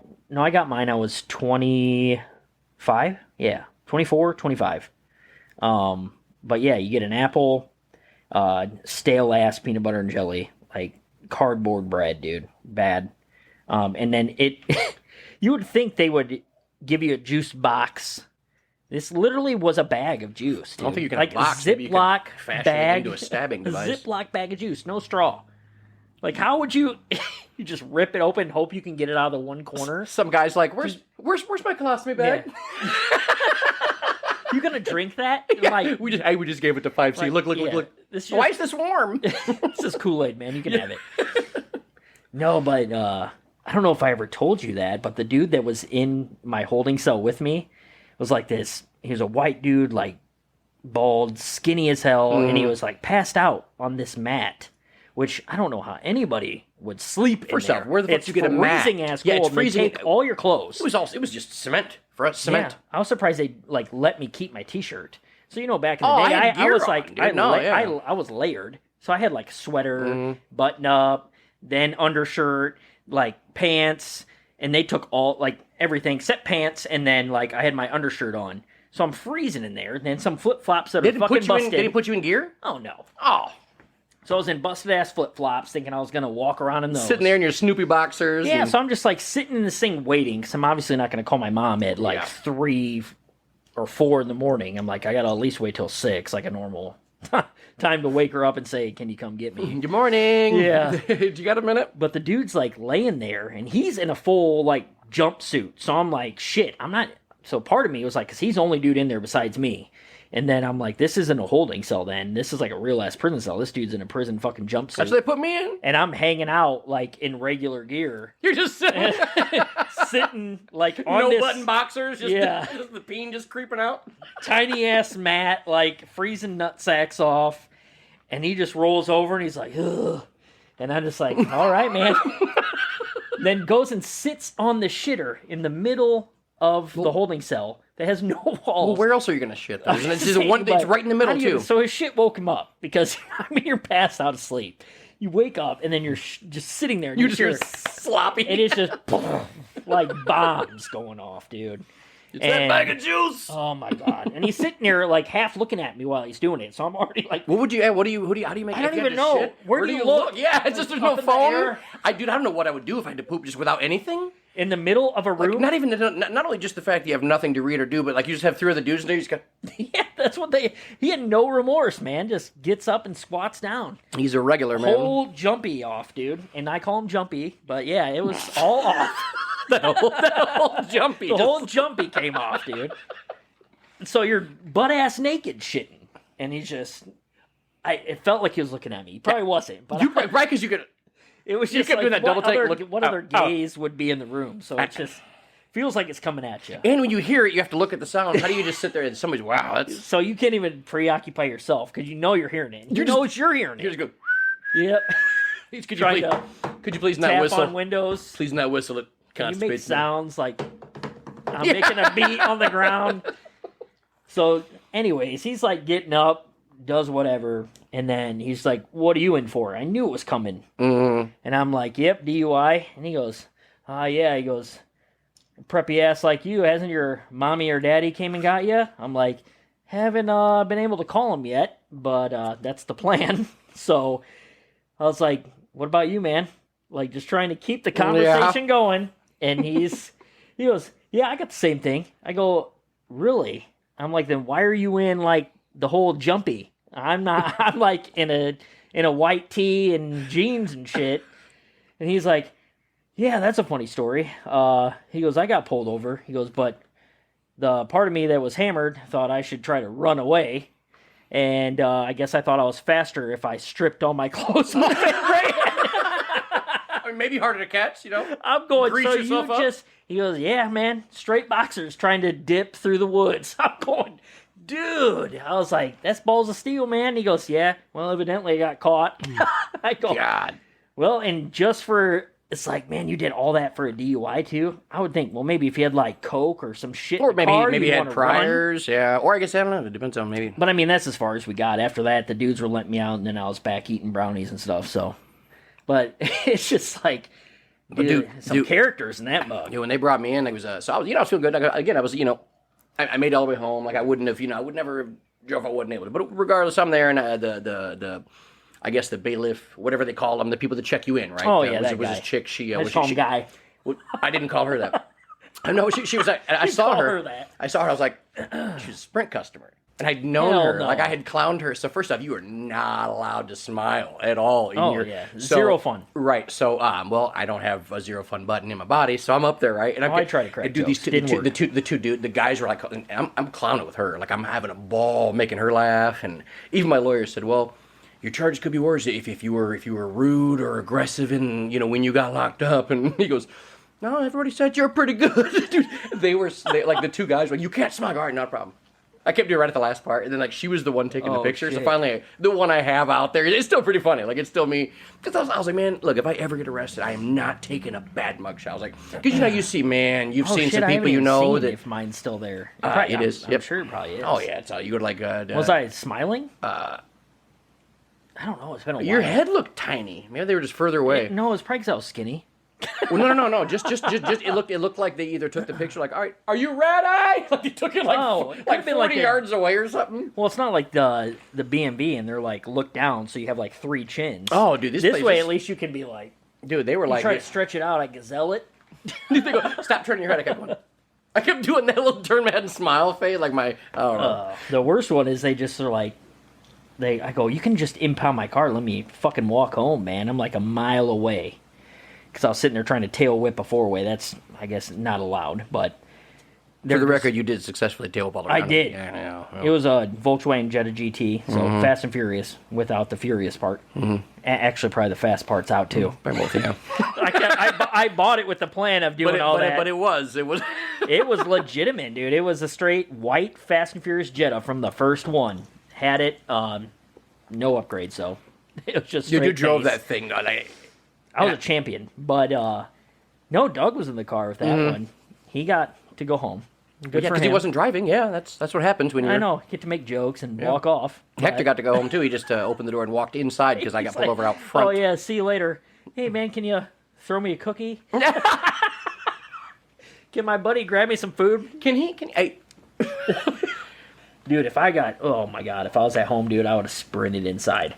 got mine. I was 25. Yeah, 24, 25. But yeah, you get an apple, stale ass peanut butter and jelly, like cardboard bread, dude. Bad. And then you would think they would give you a juice box. This literally was a bag of juice, dude. I don't think you can like box. Ziploc bag into a stabbing device. Ziploc bag of juice, no straw. Like, how would you just rip it open, hope you can get it out of the one corner? Some guy's like, "Where's my colostomy bag?" Yeah. You gonna drink that? Yeah, like, we just gave it to 5C. Like, look. Why is this warm? This is Kool-Aid, man. You can have it. No, but I don't know if I ever told you that, but the dude that was in my holding cell with me was like this. He was a white dude, like bald, skinny as hell, and he was like passed out on this mat, which I don't know how anybody would sleep in First there. off, where the fuck did you get a mat? Freezing ass Yeah, cold. it's freezing. And they take all your clothes. It was just cement for us. Cement. Yeah, I was surprised they like let me keep my T-shirt. So back in the day, I had I gear was on, like, dude. I was layered. So I had like sweater, button up, then undershirt, like pants, and they took all like everything except pants, and then like I had my undershirt on. So I'm freezing in there. And then some flip flops that are fucking busted. Did he put you in gear? Oh no. Oh. So I was in busted ass flip flops, thinking I was gonna walk around in those. Sitting there in your Snoopy boxers. Yeah, so I'm just like sitting in this thing waiting, because I'm obviously not gonna call my mom at like 3 or 4 in the morning. I'm like, I gotta at least wait till 6, like a normal time to wake her up and say, can you come get me? Good morning. Yeah. You got a minute? But the dude's like laying there, and he's in a full like jumpsuit. So I'm like, shit, I'm not. So part of me was like, because he's the only dude in there besides me. And then I'm like, this isn't a holding cell then. This is like a real ass prison cell. This dude's in a prison fucking jumpsuit. That's what they put me in? And I'm hanging out like in regular gear. You're just sitting Sitting like on no this button boxers, just, just the peen just creeping out. tiny ass mat, like freezing nut sacks off. And he just rolls over and he's like, ugh. And I'm just like, all right, man. Then goes and sits on the shitter in the middle of the holding cell that has no walls. Well, where else are you going to shit? Though? It's right in the middle, too. So his shit woke him up because, I mean, you're passed out of sleep. You wake up and then you're just sitting there. And You just hear sloppy. And it's just like bombs going off, dude. It's that bag of juice. Oh my god! And he's sitting there like half looking at me while he's doing it. So I'm already like, What would you? How do you make? I don't if you had even to know. shit? Where do you look? Yeah, it's just there's no Up in the phone. air. I don't know what I would do if I had to poop just without anything. in the middle of a room. Like, not only just the fact that you have nothing to read or do, but like you just have 3 other dudes in there. You just got. Yeah, that's what they. He had no remorse, man. Just gets up and squats down. He's a regular man. Whole jumpy off, dude. And I call him Jumpy, but yeah, it was all off. that whole jumpy. The whole Jumpy came off, dude. So you're butt ass naked shitting, and he's just. It felt like he was looking at me. He probably wasn't, but right because you could. it was you just kept like doing that double take, what other gaze would be in the room. So it just feels like it's coming at you. And when you hear it, you have to look at the sound. How do you just sit there and somebody's wow? That's So you can't even preoccupy yourself because you know you're hearing it. You know you're hearing you it. just go. Yep. Could you please not Tap whistle? on windows. Please not whistle. It You constipates make me. sounds like I'm making a beat on the ground. So, anyways, he's like getting up, does whatever, and then he's like, "What are you in for?" I knew it was coming, and I'm like, "Yep, DUI." And he goes, yeah." He goes, "Preppy ass like you, hasn't your mommy or daddy came and got you?" I'm like, "Haven't been able to call him yet, but that's the plan." So I was like, "What about you, man?" Like just trying to keep the conversation going, and he goes, "Yeah, I got the same thing." I go, "Really?" I'm like, "Then why are you in like the whole Jumpy?" I'm not. I'm like in a white tee and jeans and shit. And he's like, "Yeah, that's a funny story." He goes, "I got pulled over." He goes, "But the part of me that was hammered thought I should try to run away, and I guess I thought I was faster if I stripped all my clothes off and ran." I mean, maybe harder to catch, you know. I'm going, Grease so yourself you up? just, he goes, "Yeah, man, straight boxers trying to dip through the woods." I'm going, dude. I was like, "That's balls of steel, man." He goes, "Yeah, well, evidently I got caught." I go, God. "Well, and just for, it's like, man, you did all that for a DUI too?" I would think, well, maybe if you had like Coke or some shit Or in the car, maybe you'd you had wanna run. priors, yeah. Or I guess I don't know. It depends on maybe. But I mean, that's as far as we got. After that, the dudes were letting me out, and then I was back eating brownies and stuff, so. But it's just like, dude, some characters in that mug. When they brought me in, it was so I was, I was feeling good. I was, I made it all the way home. Like I wouldn't have, I would never have drove if I wasn't able to. But regardless, I'm there, and the I guess the bailiff, whatever they call them, the people that check you in, right? Oh yeah, was, that was guy. this chick? She I was just call him Guy. I didn't call her that. No, she was. I saw call her. her that. I saw her. I was like, she's a Sprint customer, and I'd known Hell her. no. Like I had clowned her. So first off, you are not allowed to smile at all. Yeah, zero fun. Right. So, well, I don't have a zero fun button in my body, so I'm up there, right? And I try to crack do these jokes. the guys were like, I'm clowning with her, like I'm having a ball making her laugh, and even my lawyer said, well, your charges could be worse if you were rude or aggressive, and when you got locked up. And he goes, no, everybody said you're pretty good. Dude, they like the 2 guys were like, you can't smile. All right, not a problem. I kept doing it right at the last part, and then like she was the one taking the picture. shit. So finally, the one I have out there, it's still pretty funny. Like it's still me. Because I was like, man, look, if I ever get arrested, I am not taking a bad mugshot. I was like, because you see, man, you've seen some people you know that if mine's still there. it is. I'm Yep. sure it probably is. Oh yeah, it's all you go to like. Was I smiling? I don't know. It's been a while. Your head looked tiny. Maybe they were just further away. No, it's probably because I was skinny. Well, no. Just it looked like they either took the picture like, all right, are you red eye? Like they took it like like 40 yards away or something. Well, it's not like the B&B and they're like look down, so you have like 3 chins. Oh, dude, this way at least you can be like, dude, they were you like, try to stretch it out, I gazelle it. they go, stop turning your head. I kept doing that little turn my head and smile face, like my. I don't know. The worst one is they just are like, I go, you can just impound my car. Let me fucking walk home, man. I'm like a mile away. Because I was sitting there trying to tail whip a 4-way. That's, I guess, not allowed. But For the record, you did successfully tail ball around. I did. Yeah. It was a Volkswagen Jetta GT, so Fast and Furious without the Furious part. Actually, probably the fast part's out too. I bought it with the plan of doing all that. But it was. It was legitimate, dude. It was a straight white Fast and Furious Jetta from the first one. Had it, no upgrade, so it was just straight You drove base. that thing. I was a champion, but no, Doug was in the car with that one. He got to go home. Good for because him. he wasn't driving. Yeah, that's what happens when you're. I know. Get to make jokes and walk off. Hector got to go home too. He just opened the door and walked inside because I got pulled over out front. Oh yeah, see you later. Hey man, can you throw me a cookie? Can my buddy grab me some food? Can he? Hey. Dude, if I was at home, dude, I would have sprinted inside.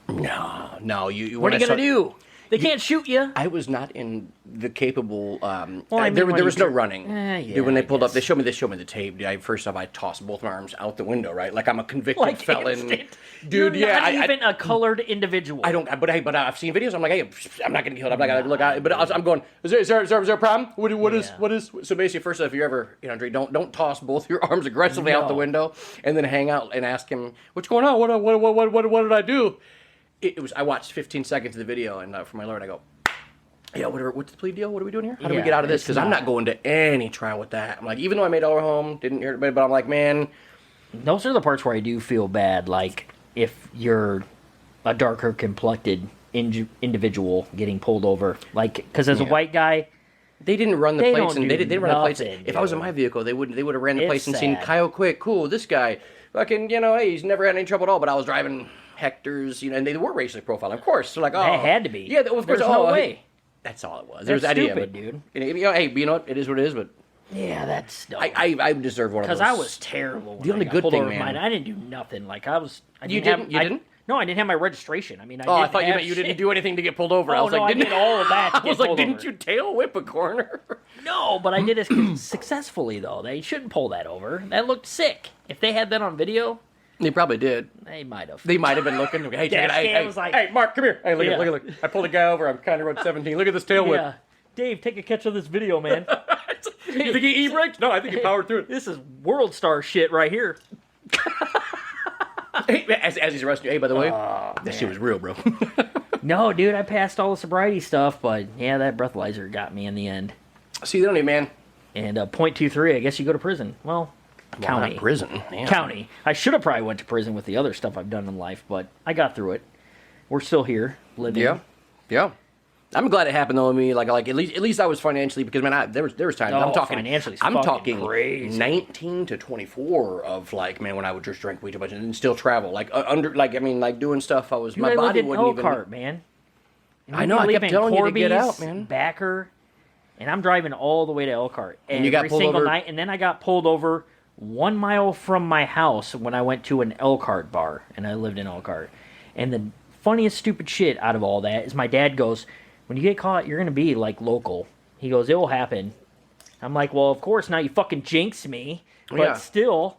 No. You. What are you gonna do? They can't shoot you. I was not in the capable. I mean, there when was you no running. yeah, Dude, when they I pulled up, guess. they showed me the tape. Dude, first off, I tossed both my arms out the window, right? Like I'm a convicted felon. Instant. Dude, You're yeah, not even a colored individual. I don't. But I've seen videos. I'm like, hey, I'm not gonna get killed. I'm not gonna look. But I'm going. Is there a problem? What is? So basically, first off, if you ever don't toss both your arms aggressively out the window and then hang out and ask him what's going on. What did I do? It was. I watched 15 seconds of the video and for my lord, I go. Yeah, whatever. What's the plea deal? What are we doing here? How do we get out of this? Because I'm not going to any trial with that. I'm like, even though I made it all home, didn't hear it, but I'm like, man. Those are the parts where I do feel bad. Like if you're a darker complected individual getting pulled over, like because as a white guy, They didn't run the They plates, don't and do they didn't run the plates. nothing, If I was in dude. my vehicle, they would have ran the It's plates and seen sad. Kyle Quick. Cool, this guy, fucking, hey, he's never had any trouble at all. But I was driving Hector's, and they were racially profiled, of course. So like, oh, It had to be. Yeah, of course. There's no way. That's all it was. That's There's the idea, stupid, but, dude. Hey, you know what? It is what it is. But Yeah, that's dumb. I deserve one of those. Because I was terrible. When The only I got good pulled thing, over. man- Mine, I didn't do nothing. Like I was. You didn't? No, I didn't have my registration. I mean, Oh, I thought you meant you didn't do anything to get pulled over. I Oh was no, like, I did all of that. To I get was like, pulled didn't over. you tail whip a corner? No, but I did it successfully though. They shouldn't pull that over. That looked sick. If they had that on video, They probably did. they might have. They might have been looking. Hey, check it out. Dash cam Hey, was like- hey, Mark, come here. Hey, look, Yeah. look. I pulled a guy over. I'm County Road 17. Look at this tail whip. Yeah, Dave, take a catch of this video, man. You think he e-braked? No, I think he powered through it. This is world star shit right here. Hey, as he's arresting you, hey, by the way, that shit was real, bro. No, dude, I passed all the sobriety stuff, but yeah, that breathalyzer got me in the end. See, they don't even, man. And .23, I guess you go to prison. Well, county. Not prison. Yeah. County. I should have probably went to prison with the other stuff I've done in life, but I got through it. We're still here, living. Yeah. I'm glad it happened though. I mean, like at least I was financially because man, there was times Oh, I'm talking financially, it's I'm fucking talking crazy. 19 to 24 of like man when I would just drink way too much and then still travel like doing stuff I was Dude, my I lived body in wouldn't even. Elkhart, man. And I know. I live kept in telling you to get Corby's, out, man. Backer, and I'm driving all the way to Elkhart And you got every pulled single over- night. And then I got pulled over 1 mile from my house when I went to an Elkhart bar, and I lived in Elkhart. And the funniest stupid shit out of all that is my dad goes, "When you get caught, you're gonna be like local." He goes, "It will happen." I'm like, "Well, of course. Now you fucking jinxed me, but Yeah. still."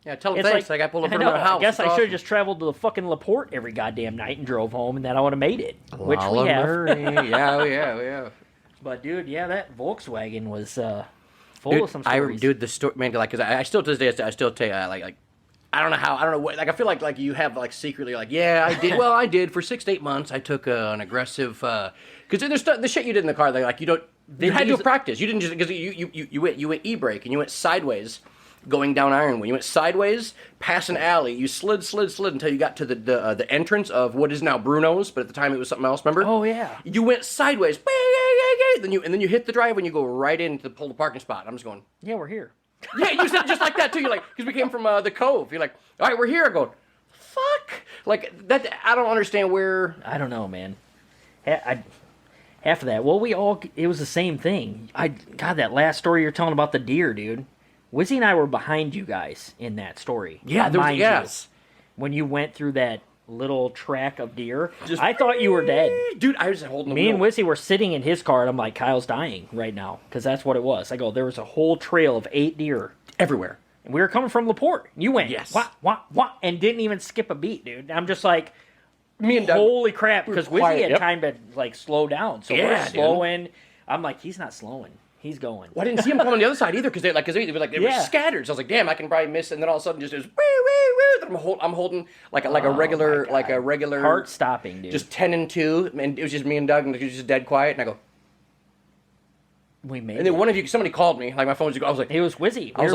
Yeah, tell him It's thanks. like, I got pulled over I in know, my house. I guess I It's should have awesome. just traveled to the fucking LaPorte every goddamn night and drove home, and then I would have made it, which we Lala have. Murray. yeah. But dude, yeah, that Volkswagen was full of some I stories. the story, man. Like, cause I still to this day, I still tell you, like, I don't know what. Like, I feel like you have like secretly, like, yeah, I did. Well, I did for 6 to 8 months. I took an aggressive, because there's the shit you did in the car. Like, you don't. You had to practice. You didn't just because you went e-brake and you went sideways. going down Ironwood. You went sideways, past an alley. You slid until you got to the entrance of what is now Bruno's, but at the time it was something else, remember? Oh, yeah. You went sideways, then you hit the driveway and you go right in to pull the parking spot. I'm just going, Yeah, we're here. yeah, you said it just like that, too. You're like, because we came from the Cove. You're like, all right, we're here. I go, fuck. Like, that, I don't understand where... I don't know, man. Half of that. Well, it was the same thing. God, that last story you're telling about the deer, dude. Wizzy and I were behind you guys in that story. Yeah, yes. When you went through that little track of deer, I thought you were dead. Dude, I was holding the Me wheel. and Wizzy were sitting in his car, and I'm like, Kyle's dying right now, because that's what it was. I go, there was a whole trail of 8 deer. Everywhere. And we were coming from LaPorte. You went, yes. Wah, and didn't even skip a beat, dude. I'm just like, me and Doug, holy crap, because Wizzy had yep. time to, like, slow down. So we're slowing. I'm like, he's not slowing. He's going. Well, I didn't see him coming on the other side either, because they were scattered. So I was like, damn, I can probably miss. And then all of a sudden, just woo, woo, woo. I'm holding like a regular heart stopping, dude. Just 10 and 2, and it was just me and Doug, and it was just dead quiet. And I go, we made. And then one of you, somebody called me, like my phone was. I was like, it was Wizzy. I was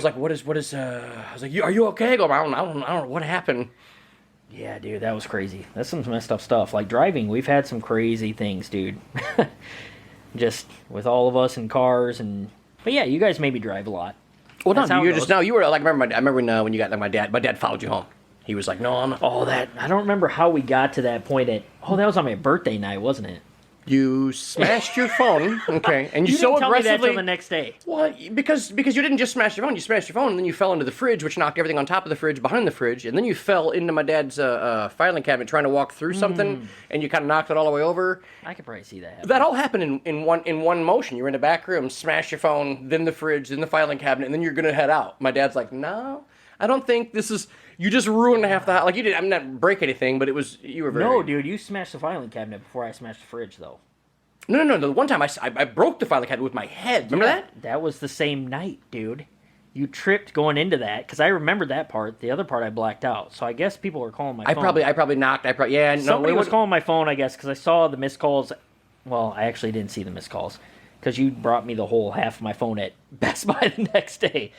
like, what is? I was like, are you okay? I go, I don't know what happened. Yeah, dude, that was crazy. That's some messed up stuff. Like driving, we've had some crazy things, dude. Just with all of us in cars, but yeah, you guys maybe drive a lot. Well, no, you were like, I remember when you got like my dad followed you home. He was like, no, I'm not. Oh, I don't remember how we got to that point that was on my birthday night, wasn't it? You smashed your phone, okay, and you so didn't tell me that aggressively. till the next day. Well, because you didn't just smash your phone. You smashed your phone, and then you fell into the fridge, which knocked everything on top of the fridge, behind the fridge, and then you fell into my dad's filing cabinet trying to walk through something, and you kind of knocked it all the way over. I could probably see that happen. That all happened in one motion. You were in the back room, smashed your phone, then the fridge, then the filing cabinet, and then you're gonna head out. My dad's like, no, I don't think this is. You just ruined half the house. Like you did. I'm not break anything, but you were very. No, dude, you smashed the filing cabinet before I smashed the fridge, though. No. The one time I broke the filing cabinet with my head. Remember that? That was the same night, dude. You tripped going into that, because I remember that part. The other part I blacked out. So I guess people were calling my phone. I probably knocked. Somebody was calling my phone, I guess, because I saw the missed calls. Well, I actually didn't see the missed calls, because you brought me the whole half of my phone at Best Buy the next day.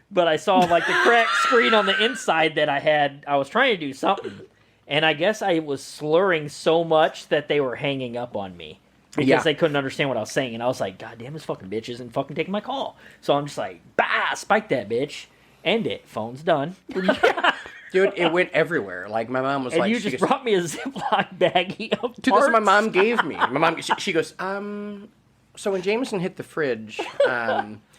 But I saw, like, the cracked screen on the inside that I was trying to do something. And I guess I was slurring so much that they were hanging up on me. Because they couldn't understand what I was saying. And I was like, God damn, this fucking bitch isn't fucking taking my call. So I'm just like, spike that bitch. End it. Phone's done. Dude, it went everywhere. Like, my mom was and like... you just brought me a Ziploc baggie of parts. Dude, that's what my mom gave me. My mom, she goes, so when Jamison hit the fridge,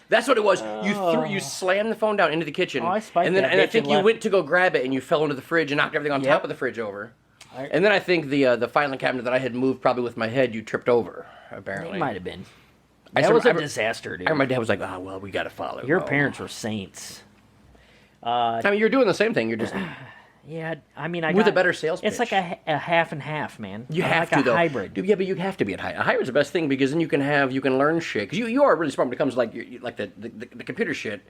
that's what it was. You slammed the phone down into the kitchen. Oh, I spiked and that I bitch think and you left. went to go grab it, and you fell into the fridge and knocked everything on top of the fridge over. And then I think the filing cabinet that I had moved probably with my head, you tripped over, apparently. It might have been. That was a disaster, dude. I remember my dad was like, oh, well, we got to follow. Your parents were saints. I mean, you're doing the same thing. You're just... Yeah, I mean, with a better sales pitch. It's like a half and half, man. You have like to, though. A hybrid. Dude, yeah, but you have to be a hybrid's the best thing, because then you can learn shit. Because you are really smart when it comes to, like the computer shit.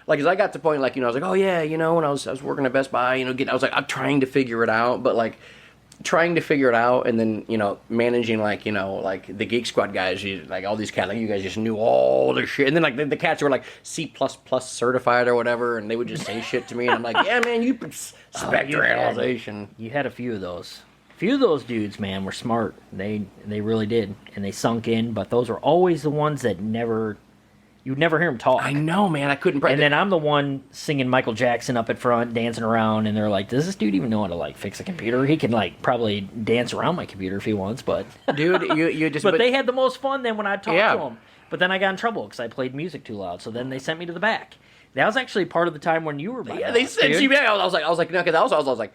Like, as I got to the point, like, I was like, oh, yeah, when I was working at Best Buy, I was like, I'm trying to figure it out, but, like, trying to figure it out, and then, managing, like, like, the Geek Squad guys, like, all these cats, like, you guys just knew all their shit, and then, like, the cats were, like, C++ certified or whatever, and they would just say shit to me, and I'm like, yeah, man, you spectre analyzation. You had a few of those. A few of those dudes, man, were smart. They really did, and they sunk in, but those were always the ones that you'd never hear them talk. I know, man. I couldn't. And then I'm the one singing Michael Jackson up at front, dancing around, and they're like, "Does this dude even know how to like fix a computer? He can like probably dance around my computer if he wants." But dude, you just. But they had the most fun then when I talked to them. But then I got in trouble because I played music too loud. So then they sent me to the back. That was actually part of the time when you were back. Yeah, they sent you back. I was like, no, because I was like.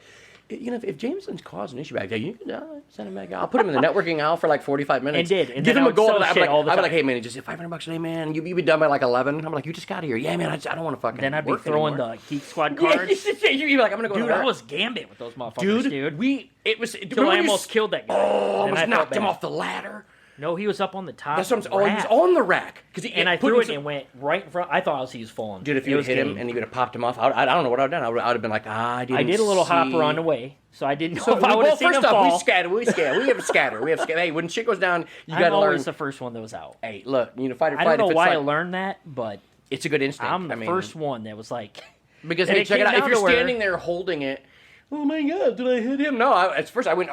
If Jameson's causing an issue back there, you can send him back out. I'll put him in the networking aisle for like 45 minutes. And did. And give him a goal. I'd be like, hey, man, just $500 a day, man. You'd be done by like 11. I'm like, you just got here. Yeah, man, I don't want to fucking. Then I'd be throwing the Geek Squad cards. Yeah, you'd be like, I'm going to go Dude, to I was gambit with those motherfuckers, dude. It was. Till I almost killed that guy. Oh, I almost knocked him off the ladder. No, he was up on the top. That's what I'm saying. Oh, he was on the rack. And I threw it and went right in front. I thought he was falling. Dude, if you had hit him and you would have popped him off, I don't know what I would have done. I would have been like, I didn't I did a little hopper on the way, so I didn't know if I would have seen him fall. We scatter. We have a scatter. Hey, when shit goes down, you got to learn. I'm always the first one that was out. Hey, look, fight or flight. I don't know why I learned that, but It's a good instinct. I'm the first one that was like... Because, and hey, it check it came out. If down you're to where- standing there holding it, oh my God, did I hit him? No, at first I was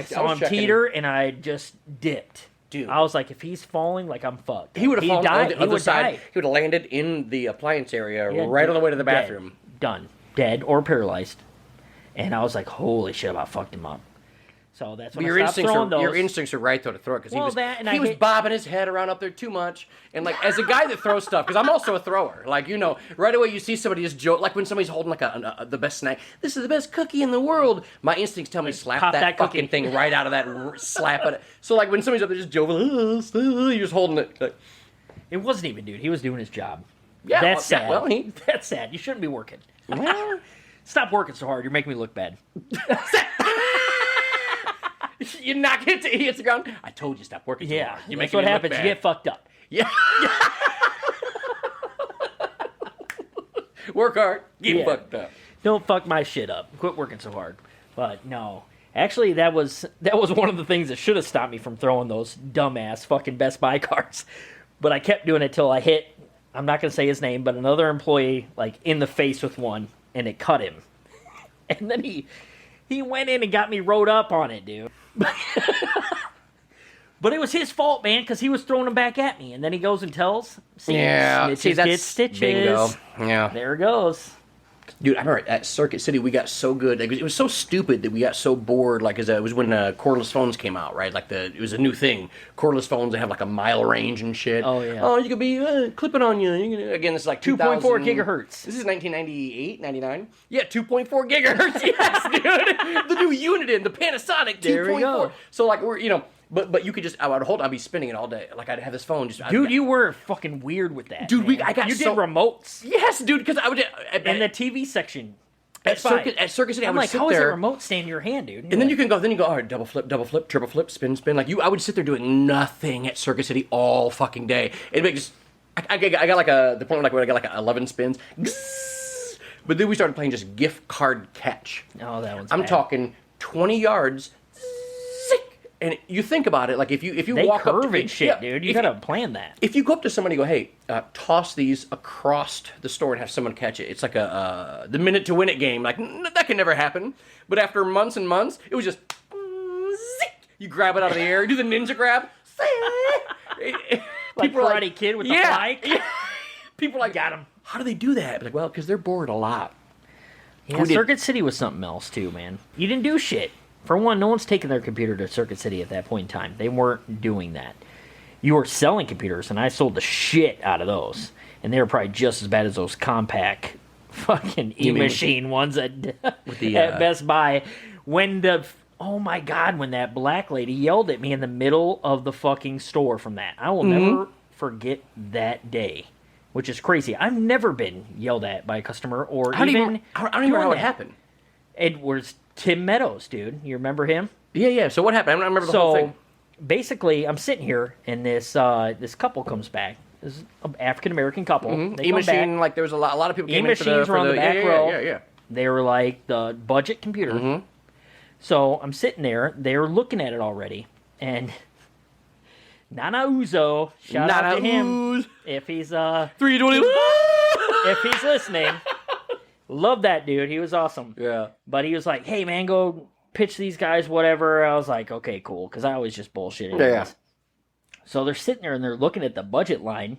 saw him checking. teeter, and I just dipped. Dude. I was like, if he's falling, like, I'm fucked. He would have fallen died, on the he other would side. die. He would have landed in the appliance area Yeah, right on the way to the dead. bathroom. Done. Dead or paralyzed. And I was like, holy shit, I about fucked him up. So that's when But I stopped throwing those. your instincts are right though to throw it because Well, he was bobbing his head around up there too much. And like as a guy that throws stuff, because I'm also a thrower. Like right away you see somebody just joke, like when somebody's holding like the best snack. This is the best cookie in the world. My instincts tell me slap pop that fucking cookie. thing right out of that, slap it. So like when somebody's up there just joking, you're just holding it. Like, It wasn't even, dude. He was doing his job. yeah, That's sad. well, That's sad. You shouldn't be working. well, Stop working so hard. You're making me look bad. you knock it, he hits the ground. I told you stop working. So Yeah, hard. You that's making what me look happens. You bad. get fucked up. Yeah. Work hard, get Yeah. fucked up. Don't fuck my shit up. Quit working so hard. But no. Actually, that was one of the things that should have stopped me from throwing those dumbass fucking Best Buy cards. But I kept doing it till I hit, I'm not going to say his name, but another employee, like, in the face with one, and it cut him. And then he went in and got me wrote up on it, dude. But it was his fault, man, because he was throwing them back at me. And then he goes and tells, snitches get stitches. bingo. Yeah. There it goes. Dude, I remember at Circuit City we got so good. It was so stupid that we got so bored. Like, it was when cordless phones came out, right? Like it was a new thing. Cordless phones, they have like a mile range and shit. Oh, yeah. Oh, you could be clipping on you. Again, this is like 2.4 gigahertz. This is 1998, 99. Yeah, 2.4 gigahertz. Yes, dude. The new Uniden, the Panasonic 2.4. There we go. So like but you could just I'd be spinning it all day. Like I'd have this phone just. Dude, you were fucking weird with that. Dude, man. I got you so- did remotes Yes, dude, because I would. in the TV section. at Circuit City, I I'm would like, sit how is a there. remote stay in your hand, dude? And then you go, all right, double flip, triple flip, spin. Like I would sit there doing nothing at Circuit City all fucking day. It'd be just, I got like the point where I got like 11 spins. But then we started playing just gift card catch. Oh, that one's I'm bad. talking 20 yards. And you think about it, like if you They walk curve up to and shit, dude. You gotta plan that. If you go up to somebody and go, hey, toss these across the store and have someone catch it, it's like the minute to win it game. Like, that can never happen. But after months and months, it was just, you grab it out of the air, do the ninja grab. Like Karate Kid with the fly. Yeah. People are like, Got him. how do they do that? Like, well, because they're bored a lot. Yeah, We did- Circuit City was something else too, man. You didn't do shit. For one, no one's taking their computer to Circuit City at that point in time. They weren't doing that. You were selling computers, and I sold the shit out of those. And they were probably just as bad as those compact fucking E-machine ones at Best Buy. When oh my God, when that black lady yelled at me in the middle of the fucking store from that. I will never forget that day, which is crazy. I've never been yelled at by a customer or I don't even even know how it that. happened. It was Tim Meadows, dude. You remember him? Yeah. So what happened? I don't remember the whole thing. Basically, I'm sitting here, and this couple comes back. This is an African-American couple. They come E-machine, back. like there was a lot of people came in for E-machines were on the back row. Yeah. They were like the budget computer. Mm-hmm. So I'm sitting there. They were looking at it already. And Nana Uzo, shout out to him. If he's 320. if he's listening. Love that dude. He was awesome. Yeah. But he was like, hey, man, go pitch these guys, whatever. I was like, okay, cool. Because I always just bullshit. Yeah. So they're sitting there and they're looking at the budget line.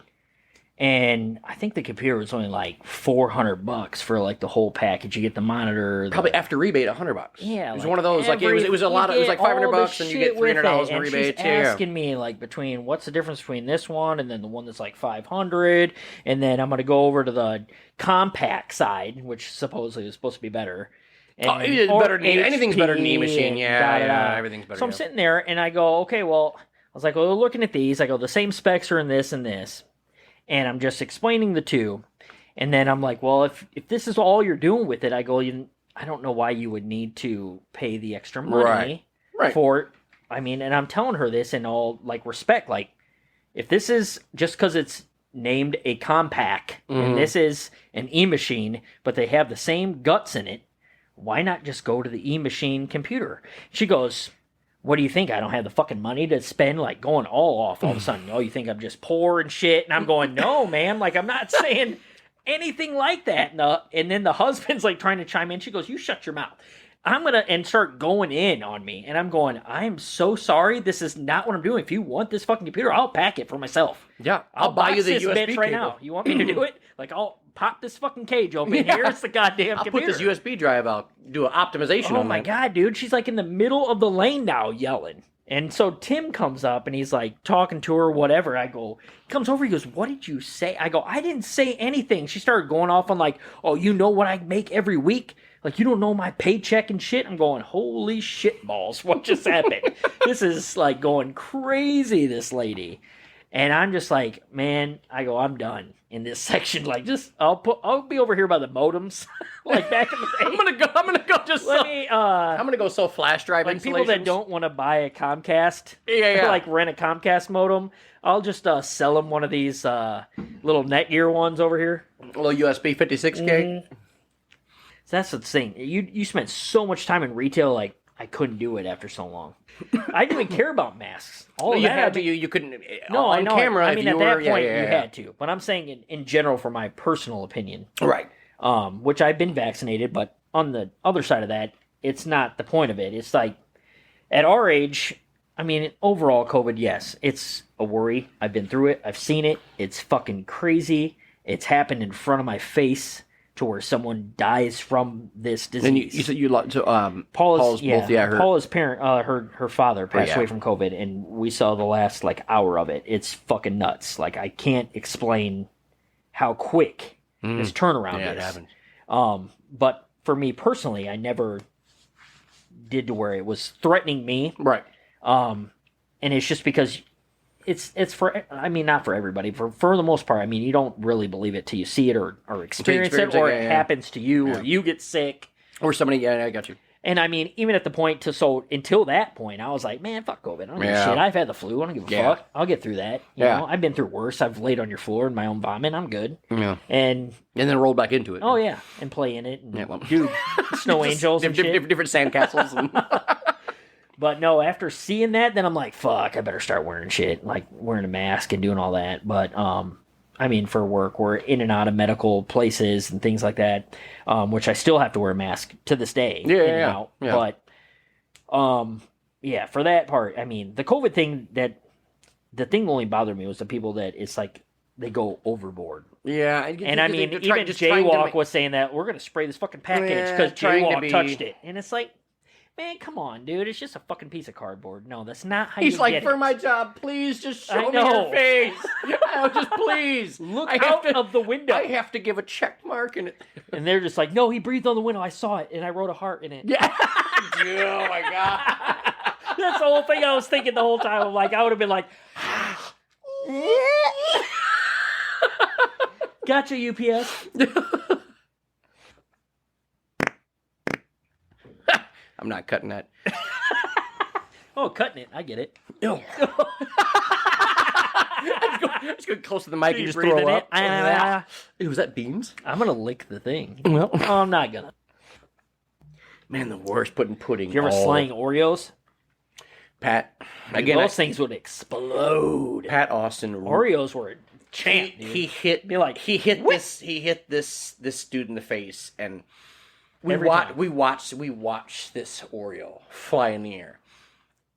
And I think the computer was only like $400 for like the whole package. You get the monitor. Probably after rebate, $100. Yeah. It was one of those, like, it was a lot of, it was like $500 and you get $300 in rebate. She's asking me like between, what's the difference between this one and then the one that's like $500? And then I'm going to go over to the compact side, which supposedly is supposed to be better. And, It's or better than anything's better than E-machine. and Yeah, everything's better. So I'm sitting there and I go, okay, well, I was like, well, looking at these, I go, the same specs are in this and this. And I'm just explaining the two. And then I'm like, well, if this is all you're doing with it, I go, I don't know why you would need to pay the extra money Right. for it. I mean, and I'm telling her this in all, like, respect. Like, if this is just because it's named a compact and this is an E-machine, but they have the same guts in it, why not just go to the E-machine computer? She goes, what do you think? I don't have the fucking money to spend, like, going all off all of a sudden. Oh, you think I'm just poor and shit? And I'm going, no, man. Like, I'm not saying anything like that. And then the husband's, like, trying to chime in. She goes, you shut your mouth. And start going in on me. And I'm going, I'm so sorry. This is not what I'm doing. If you want this fucking computer, I'll pack it for myself. Yeah, I'll buy you the this USB bitch cable right now. You want me to do it? Like, I'll pop this fucking cage open. Here's the goddamn computer. I'll put this USB drive out, do an optimization on Oh my God, dude. She's like in the middle of the lane now yelling. And so Tim comes up and he's like talking to her, whatever. He comes over, he goes, what did you say? I go, I didn't say anything. She started going off on like, oh, you know what I make every week? Like, you don't know my paycheck and shit? I'm going, holy shit balls, what just happened? This is like going crazy, this lady. And I'm just like, man, I go, I'm done in this section. Like, just, I'll be over here by the modems, like back in the day. I'm gonna go just I'm gonna go sell flash drive like installations. People that don't want to buy a Comcast, yeah. like rent a Comcast modem, I'll just sell them one of these little Netgear ones over here. A little USB 56K. Mm-hmm. So that's the thing. You spent so much time in retail, like, I couldn't do it after so long. I didn't even care about masks. All of you that, had to. You couldn't. No, on I know. camera. I mean, if at you that were, point, yeah. you had to. But I'm saying in general, for my personal opinion, right? Which I've been vaccinated, but on the other side of that, it's not the point of it. It's like at our age. I mean, overall, COVID, yes, it's a worry. I've been through it. I've seen it. It's fucking crazy. It's happened in front of my face. To where someone dies from this disease. And you said you so Paula's both Paula's parent, her father passed away from COVID, and we saw the last like hour of it. It's fucking nuts. Like I can't explain how quick this turnaround is. It happened. But for me personally, I never did to where it was threatening me. Right. And it's just because. It's for, I mean, not for everybody. For the most part, I mean, you don't really believe it till you see it or experience it, or it happens to you, or you get sick. Or somebody, I got you. And I mean, even at the point, until that point, I was like, man, fuck COVID. I don't give a shit. I've had the flu. I don't give a fuck. I'll get through that. You know, I've been through worse. I've laid on your floor in my own vomit. I'm good. Yeah. And then rolled back into it. Oh, yeah. And play in it. And do snow angels and shit. Different sandcastles. And But no, after seeing that, then I'm like, fuck, I better start wearing shit, like wearing a mask and doing all that. But, I mean, for work, we're in and out of medical places and things like that, which I still have to wear a mask to this day. Yeah. But, for that part, I mean, the COVID thing, the thing that only bothered me was the people that it's like, they go overboard. Yeah. And I mean, even Jaywalk was saying that, we're going to spray this fucking package because Jaywalk touched it. And it's like, man, come on, dude. It's just a fucking piece of cardboard. No, that's not how you get it. He's like, for my job, please just show me your face. Oh, just please. Look out of the window. I have to give a check mark in it. And they're just like, no, he breathed on the window. I saw it, and I wrote a heart in it. Yeah. Oh, my God. That's the whole thing I was thinking the whole time. I'm like, I would have been like, gotcha, UPS. I'm not cutting that. Oh, cutting it. I get it. No. Let's go close to the mic and just throw up. Ew, was that beans? I'm going to lick the thing. Well. Oh, I'm not going to. Man, the worst putting pudding. You ever slang Oreos? Pat. Again, those things would explode. Pat Austin. Oreos were a champ. He hit this dude in the face, and we watched this Oreo fly in the air.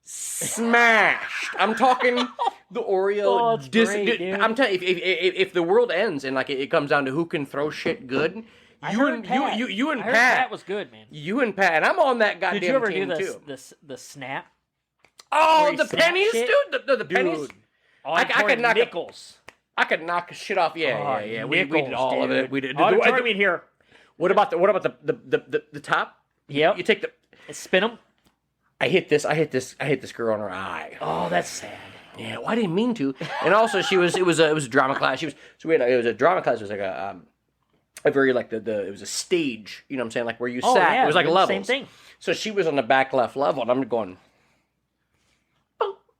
Smashed. I'm talking the Oreo. Oh, it's great, dude. I'm telling you, if the world ends and like it comes down to who can throw shit good, you and Pat. Pat was good, man. You and Pat, and I'm on that goddamn team too. Did you ever do the snap? Oh, the pennies, dude. The pennies. Oh, I could knock nickels. I could knock shit off. Yeah. We did all of it. We did. I mean, here. What about the top? Yep. You take spin them. I hit this girl in her eye. Oh, that's sad. Yeah, well, I didn't mean to. And also, it was a drama class. It was a drama class. It was like a very like it was a stage. You know what I'm saying? Like where you sat. Yeah, it was like levels. Same thing. So she was on the back left level, and I'm going.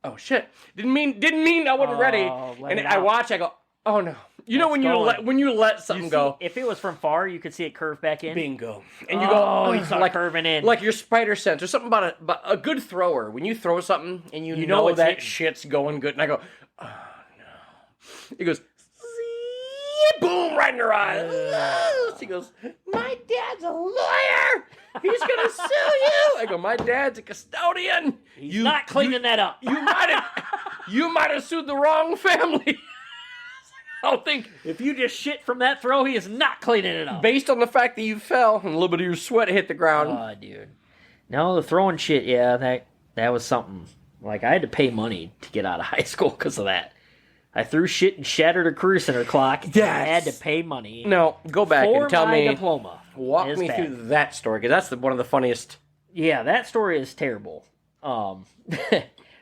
Oh shit! Didn't mean I wasn't ready. And I watch. I go. Oh no! You know when you let something go. If it was from far, you could see it curve back in. Bingo. And you go, you saw it curving in. Like your spider sense or something about a good thrower. When you throw something and you know it's that hitting. shit's going good. And I go, oh no. He goes, boom, right in her eye. She goes, my dad's a lawyer. He's going to sue you. I go, my dad's a custodian. He's not cleaning that up. You might have sued the wrong family. I don't think. If you just shit from that throw, he is not cleaning it up. Based on the fact that you fell and a little bit of your sweat hit the ground. Oh, dude. No, the throwing shit, yeah, that was something. Like, I had to pay money to get out of high school because of that. I threw shit and shattered a career center clock. I had to pay money. No, go back and tell me. Diploma. Walk me through that story, because that's one of the funniest. Yeah, that story is terrible.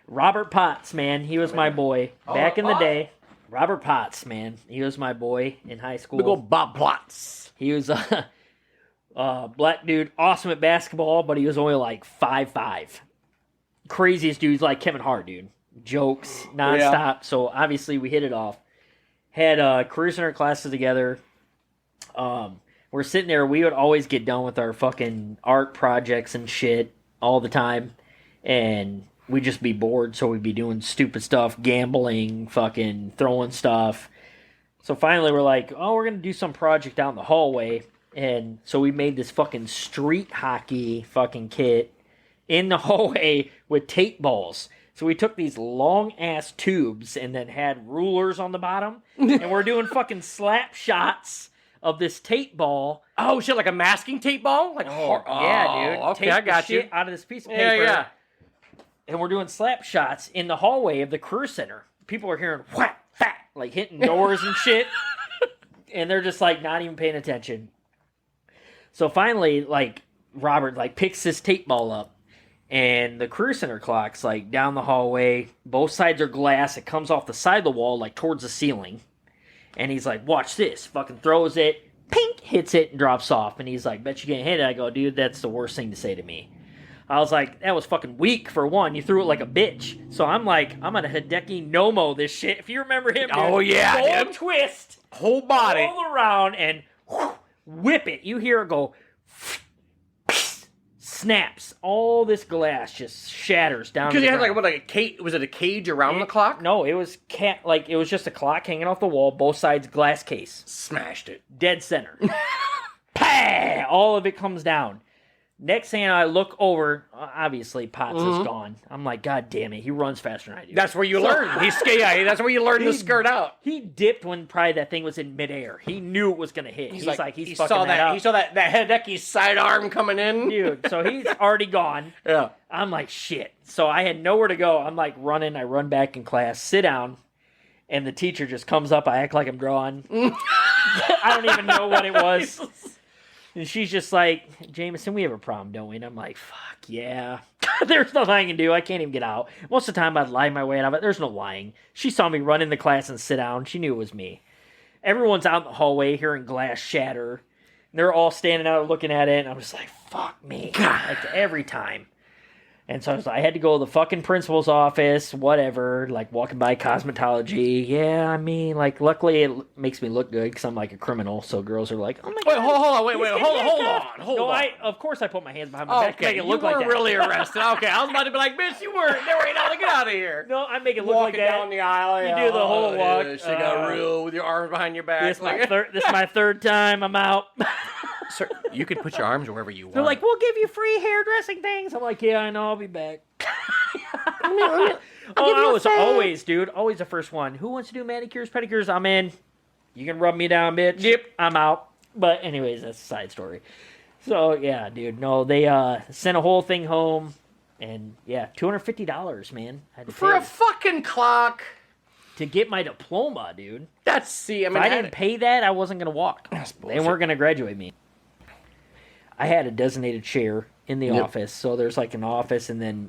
Robert Potts, man, he was my boy. Back in the day. Robert Potts, man. He was my boy in high school. Big old Bob Potts. He was a black dude, awesome at basketball, but he was only like 5'5". Craziest dude, like Kevin Hart, dude. Jokes, nonstop. Yeah. So obviously we hit it off. Had career center classes together. We're sitting there. We would always get done with our fucking art projects and shit all the time. And we'd just be bored, so we'd be doing stupid stuff, gambling, fucking throwing stuff. So finally we're like, oh, we're going to do some project out in the hallway. And so we made this fucking street hockey fucking kit in the hallway with tape balls. So we took these long-ass tubes and then had rulers on the bottom. And we're doing fucking slap shots of this tape ball. Oh, shit, like a masking tape ball? Like, yeah, dude. Okay, I got you. Out of this piece of paper. Yeah. And we're doing slap shots in the hallway of the career center. People are hearing whack, fat, like hitting doors and shit. And they're just like not even paying attention. So finally, like, Robert like picks this tape ball up. And the career center clock's like down the hallway. Both sides are glass. It comes off the side of the wall, like towards the ceiling. And he's like, watch this. Fucking throws it. Pink! Hits it and drops off. And he's like, bet you getting hit. I go, dude, that's the worst thing to say to me. I was like, that was fucking weak for one. You threw it like a bitch. So I'm like, I'm gonna Hideki Nomo this shit. If you remember him, dude, oh yeah, full twist, whole body, roll around and whip it. You hear it go, snaps. All this glass just shatters down. Because you had like a cage. Was it a cage around the clock? No, it was it was just a clock hanging off the wall, both sides glass case. Smashed it, dead center. Pah! All of it comes down. Next thing I look over, obviously Potts is gone. I'm like, God damn it, he runs faster than I do. That's where you learn. That's where you learn to skirt out. He dipped when probably that thing was in midair. He knew it was going to hit. He's fucking He saw that Hideki sidearm coming in. Dude, so he's already gone. Yeah. I'm like, shit. So I had nowhere to go. I'm like running. I run back in class, sit down, and the teacher just comes up. I act like I'm drawing. I don't even know what it was. And she's just like, Jamison, we have a problem, don't we? And I'm like, fuck, yeah. There's nothing I can do. I can't even get out. Most of the time, I'd lie my way out of it. There's no lying. She saw me run in the class and sit down. She knew it was me. Everyone's out in the hallway hearing glass shatter. And they're all standing out looking at it. And I'm just like, fuck me. God. Like, every time. And so I had to go to the fucking principal's office, whatever, like walking by cosmetology. Yeah, I mean, like, luckily it makes me look good because I'm like a criminal. So girls are like, oh my God. Wait, hold on. Hold on. Of course I put my hands behind my back to make it look like that. You were really arrested. Okay, I was about to be like, bitch, you weren't. They were able to get out of here. No, I make it look like that. Walking down the aisle. You do the whole walk. She got real with your arms behind your back. This is my third time. I'm out. Sir, you could put your arms wherever you want. They're like, we'll give you free hairdressing things. I'm like, yeah, I know. I'll be back. I was always the first one. Who wants to do manicures, pedicures? I'm in. You can rub me down, bitch. Yep. I'm out. But anyways, that's a side story. So, yeah, dude. No, they sent a whole thing home. And, yeah, $250, man. I had to for a fucking clock. To get my diploma, dude. If I didn't pay that, I wasn't going to walk. They weren't going to graduate me. I had a designated chair in the office. So there's like an office, and then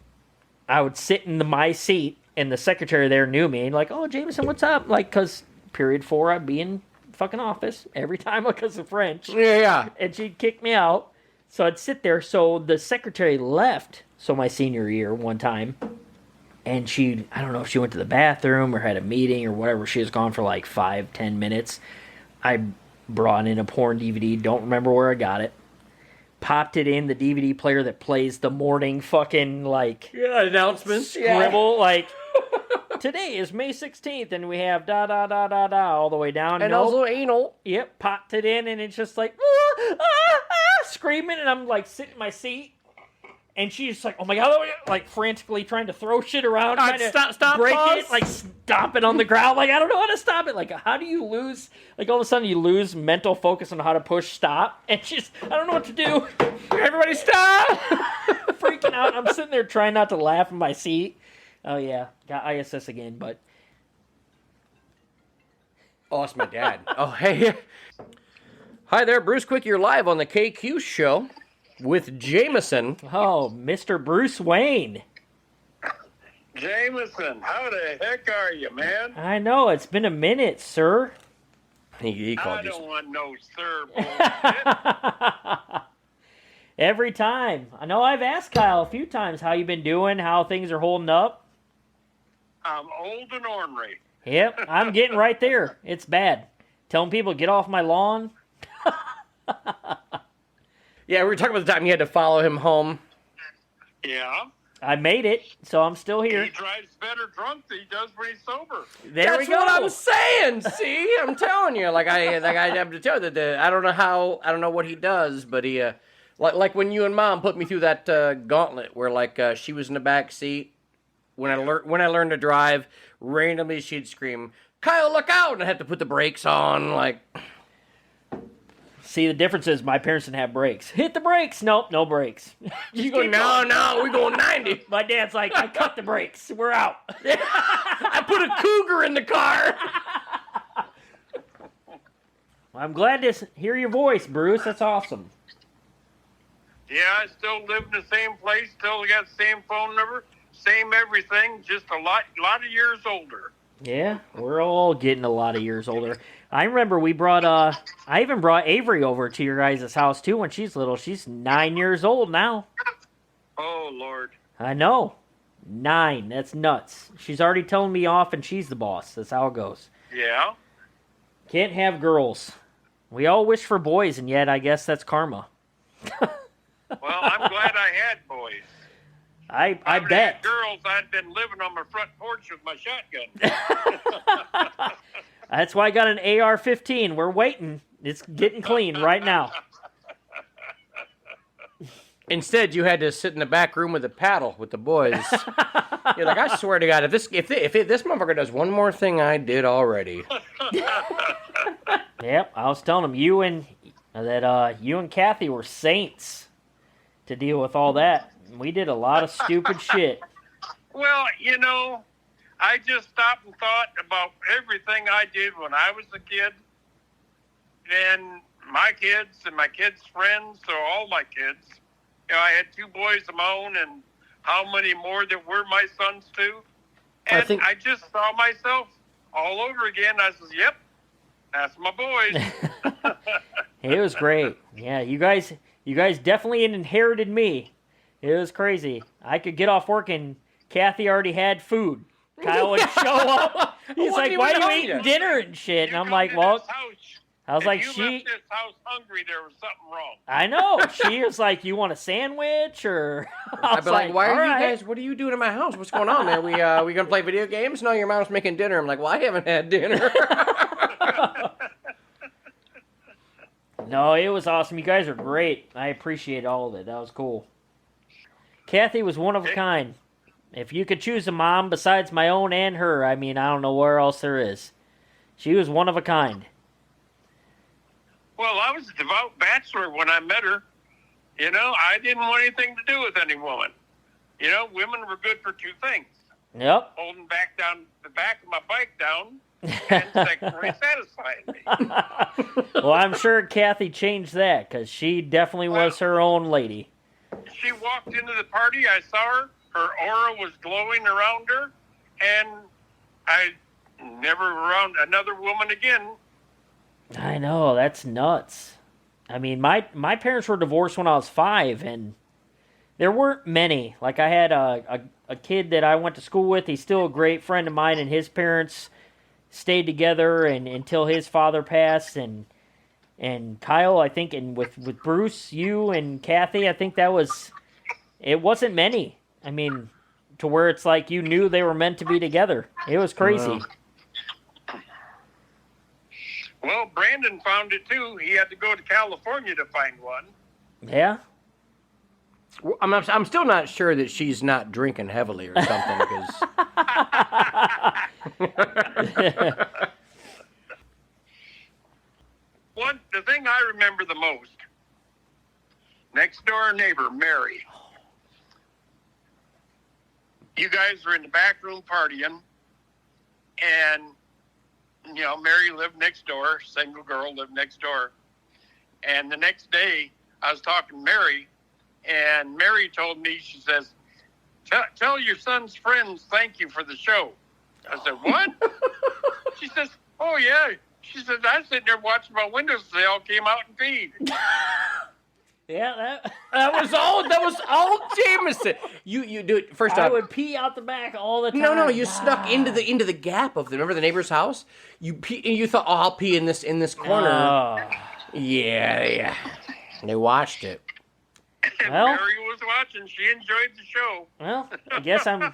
I would sit in my seat, and the secretary there knew me. And like, oh, Jamison, what's up? Like, because period 4, I'd be in fucking office every time because of French. Yeah. And she'd kick me out. So I'd sit there. So the secretary left. So my senior year one time, And I don't know if she went to the bathroom or had a meeting or whatever. She was gone for like 5-10 minutes. I brought in a porn DVD. Don't remember where I got it. Popped it in the DVD player that plays the morning fucking, like... Yeah, announcements. Scribble, like... Today is May 16th, and we have da-da-da-da-da all the way down. And also anal. Yep, popped it in, and it's just like... screaming, and I'm, like, sitting in my seat. And she's like, oh my God, like frantically trying to throw shit around, trying to stop, break pause. it, like stomp it on the ground. Like, I don't know how to stop it. Like, how do you lose, like all of a sudden you lose mental focus on how to push stop? And she's, I don't know what to do. Everybody stop! Freaking out. I'm sitting there trying not to laugh in my seat. Oh yeah, got ISS again, but. Oh, it's my dad. Oh, hey. Hi there, Bruce Quick. You're live on the KQ show. With Jamison. Oh, Mr. Bruce Wayne. Jamison, how the heck are you, man? I know, it's been a minute, sir. He called I you. don't want no sir bullshit. Every time. I know I've asked Kyle a few times how you been doing, how things are holding up. I'm old and ornery. Yep, I'm getting right there. It's bad. Telling people, get off my lawn. Yeah, we were talking about the time you had to follow him home. Yeah. I made it, so I'm still here. He drives better drunk than he does when he's sober. There we That's go. what I'm saying. See, I'm telling you. Like I have to tell you that I don't know what he does, but he like when you and Mom put me through that gauntlet where like she was in the back seat when I learned to drive. Randomly, she'd scream, "Kyle, look out!" and I had to put the brakes on. Like. See, the difference is my parents didn't have brakes. Hit the brakes. Nope, no brakes. You go, no, we going 90. My dad's like, I cut the brakes. We're out. I put a cougar in the car. I'm glad to hear your voice, Bruce. That's awesome. Yeah, I still live in the same place, still got the same phone number, same everything, just a lot of years older. Yeah, we're all getting a lot of years older. I remember we brought, I even brought Avery over to your guys' house, too, when she's little. She's 9 years old now. Oh, Lord. I know. 9. That's nuts. She's already telling me off, and she's the boss. That's how it goes. Yeah? Can't have girls. We all wish for boys, and yet I guess that's karma. Well, I'm glad I had boys. I If I bet. had girls, I'd been living on my front porch with my shotgun. That's why I got an AR-15. We're waiting. It's getting clean right now. Instead, you had to sit in the back room with a paddle with the boys. You're like, I swear to God, if this motherfucker does one more thing I did already. Yep, I was telling him you and Kathy were saints to deal with all that. We did a lot of stupid shit. Well, you know, I just stopped and thought about everything I did when I was a kid, and my kids and my kids' friends, so all my kids. You know, I had 2 boys of my own, and how many more that were my sons too. And I just saw myself all over again. I says, "Yep, that's my boys." It was great. Yeah, you guys definitely inherited me. It was crazy. I could get off work and Kathy already had food. Kyle would show up. He's like, "Why are you eating dinner and shit?" And I'm like, "Well," I was like, "If you left this house hungry, there was something wrong." I know. She was like, "You want a sandwich?" Or I'd be like, "Why are you guys? What are you doing in my house? What's going on, man? We gonna play video games? No, your mom's making dinner." I'm like, "Well, I haven't had dinner." No, it was awesome. You guys are great. I appreciate all of it. That was cool. Kathy was one of a kind. If you could choose a mom besides my own and her, I mean, I don't know where else there is. She was one of a kind. Well, I was a devout bachelor when I met her. You know, I didn't want anything to do with any woman. You know, women were good for 2 things. Yep. Holding back down the back of my bike down and sexually satisfying me. Well, I'm sure Kathy changed that, because she definitely was her own lady. She walked into the party, I saw her, her aura was glowing around her, and I never around another woman again. I know, that's nuts. I mean, my parents were divorced when I was 5, and There weren't many. Like, I had a kid that I went to school with. He's still a great friend of mine, and his parents stayed together and until his father passed. And Kyle, I think, and with Bruce, you and Kathy, I think it wasn't many. I mean, to where it's like you knew they were meant to be together. It was crazy. Well, Brandon found it too. He had to go to California to find one. Yeah. I'm still not sure that she's not drinking heavily or something. Because the thing I remember the most, next door neighbor Mary. You guys were in the back room partying, and Mary lived next door. Single girl lived next door, and the next day I was talking to Mary. And Mary told me, she says, tell your son's friends thank you for the show. I said, what? She says, oh, yeah. She says, I was sitting there watching my windows. They all came out and peed. Yeah, that was all Jamison. You do it first I off. would pee out the back all the time. No, you snuck into the gap of remember the neighbor's house? You pee, and you thought, oh, I'll pee in this corner. Oh. Yeah. They watched it. Well, Mary was watching. She enjoyed the show. Well, I guess I'm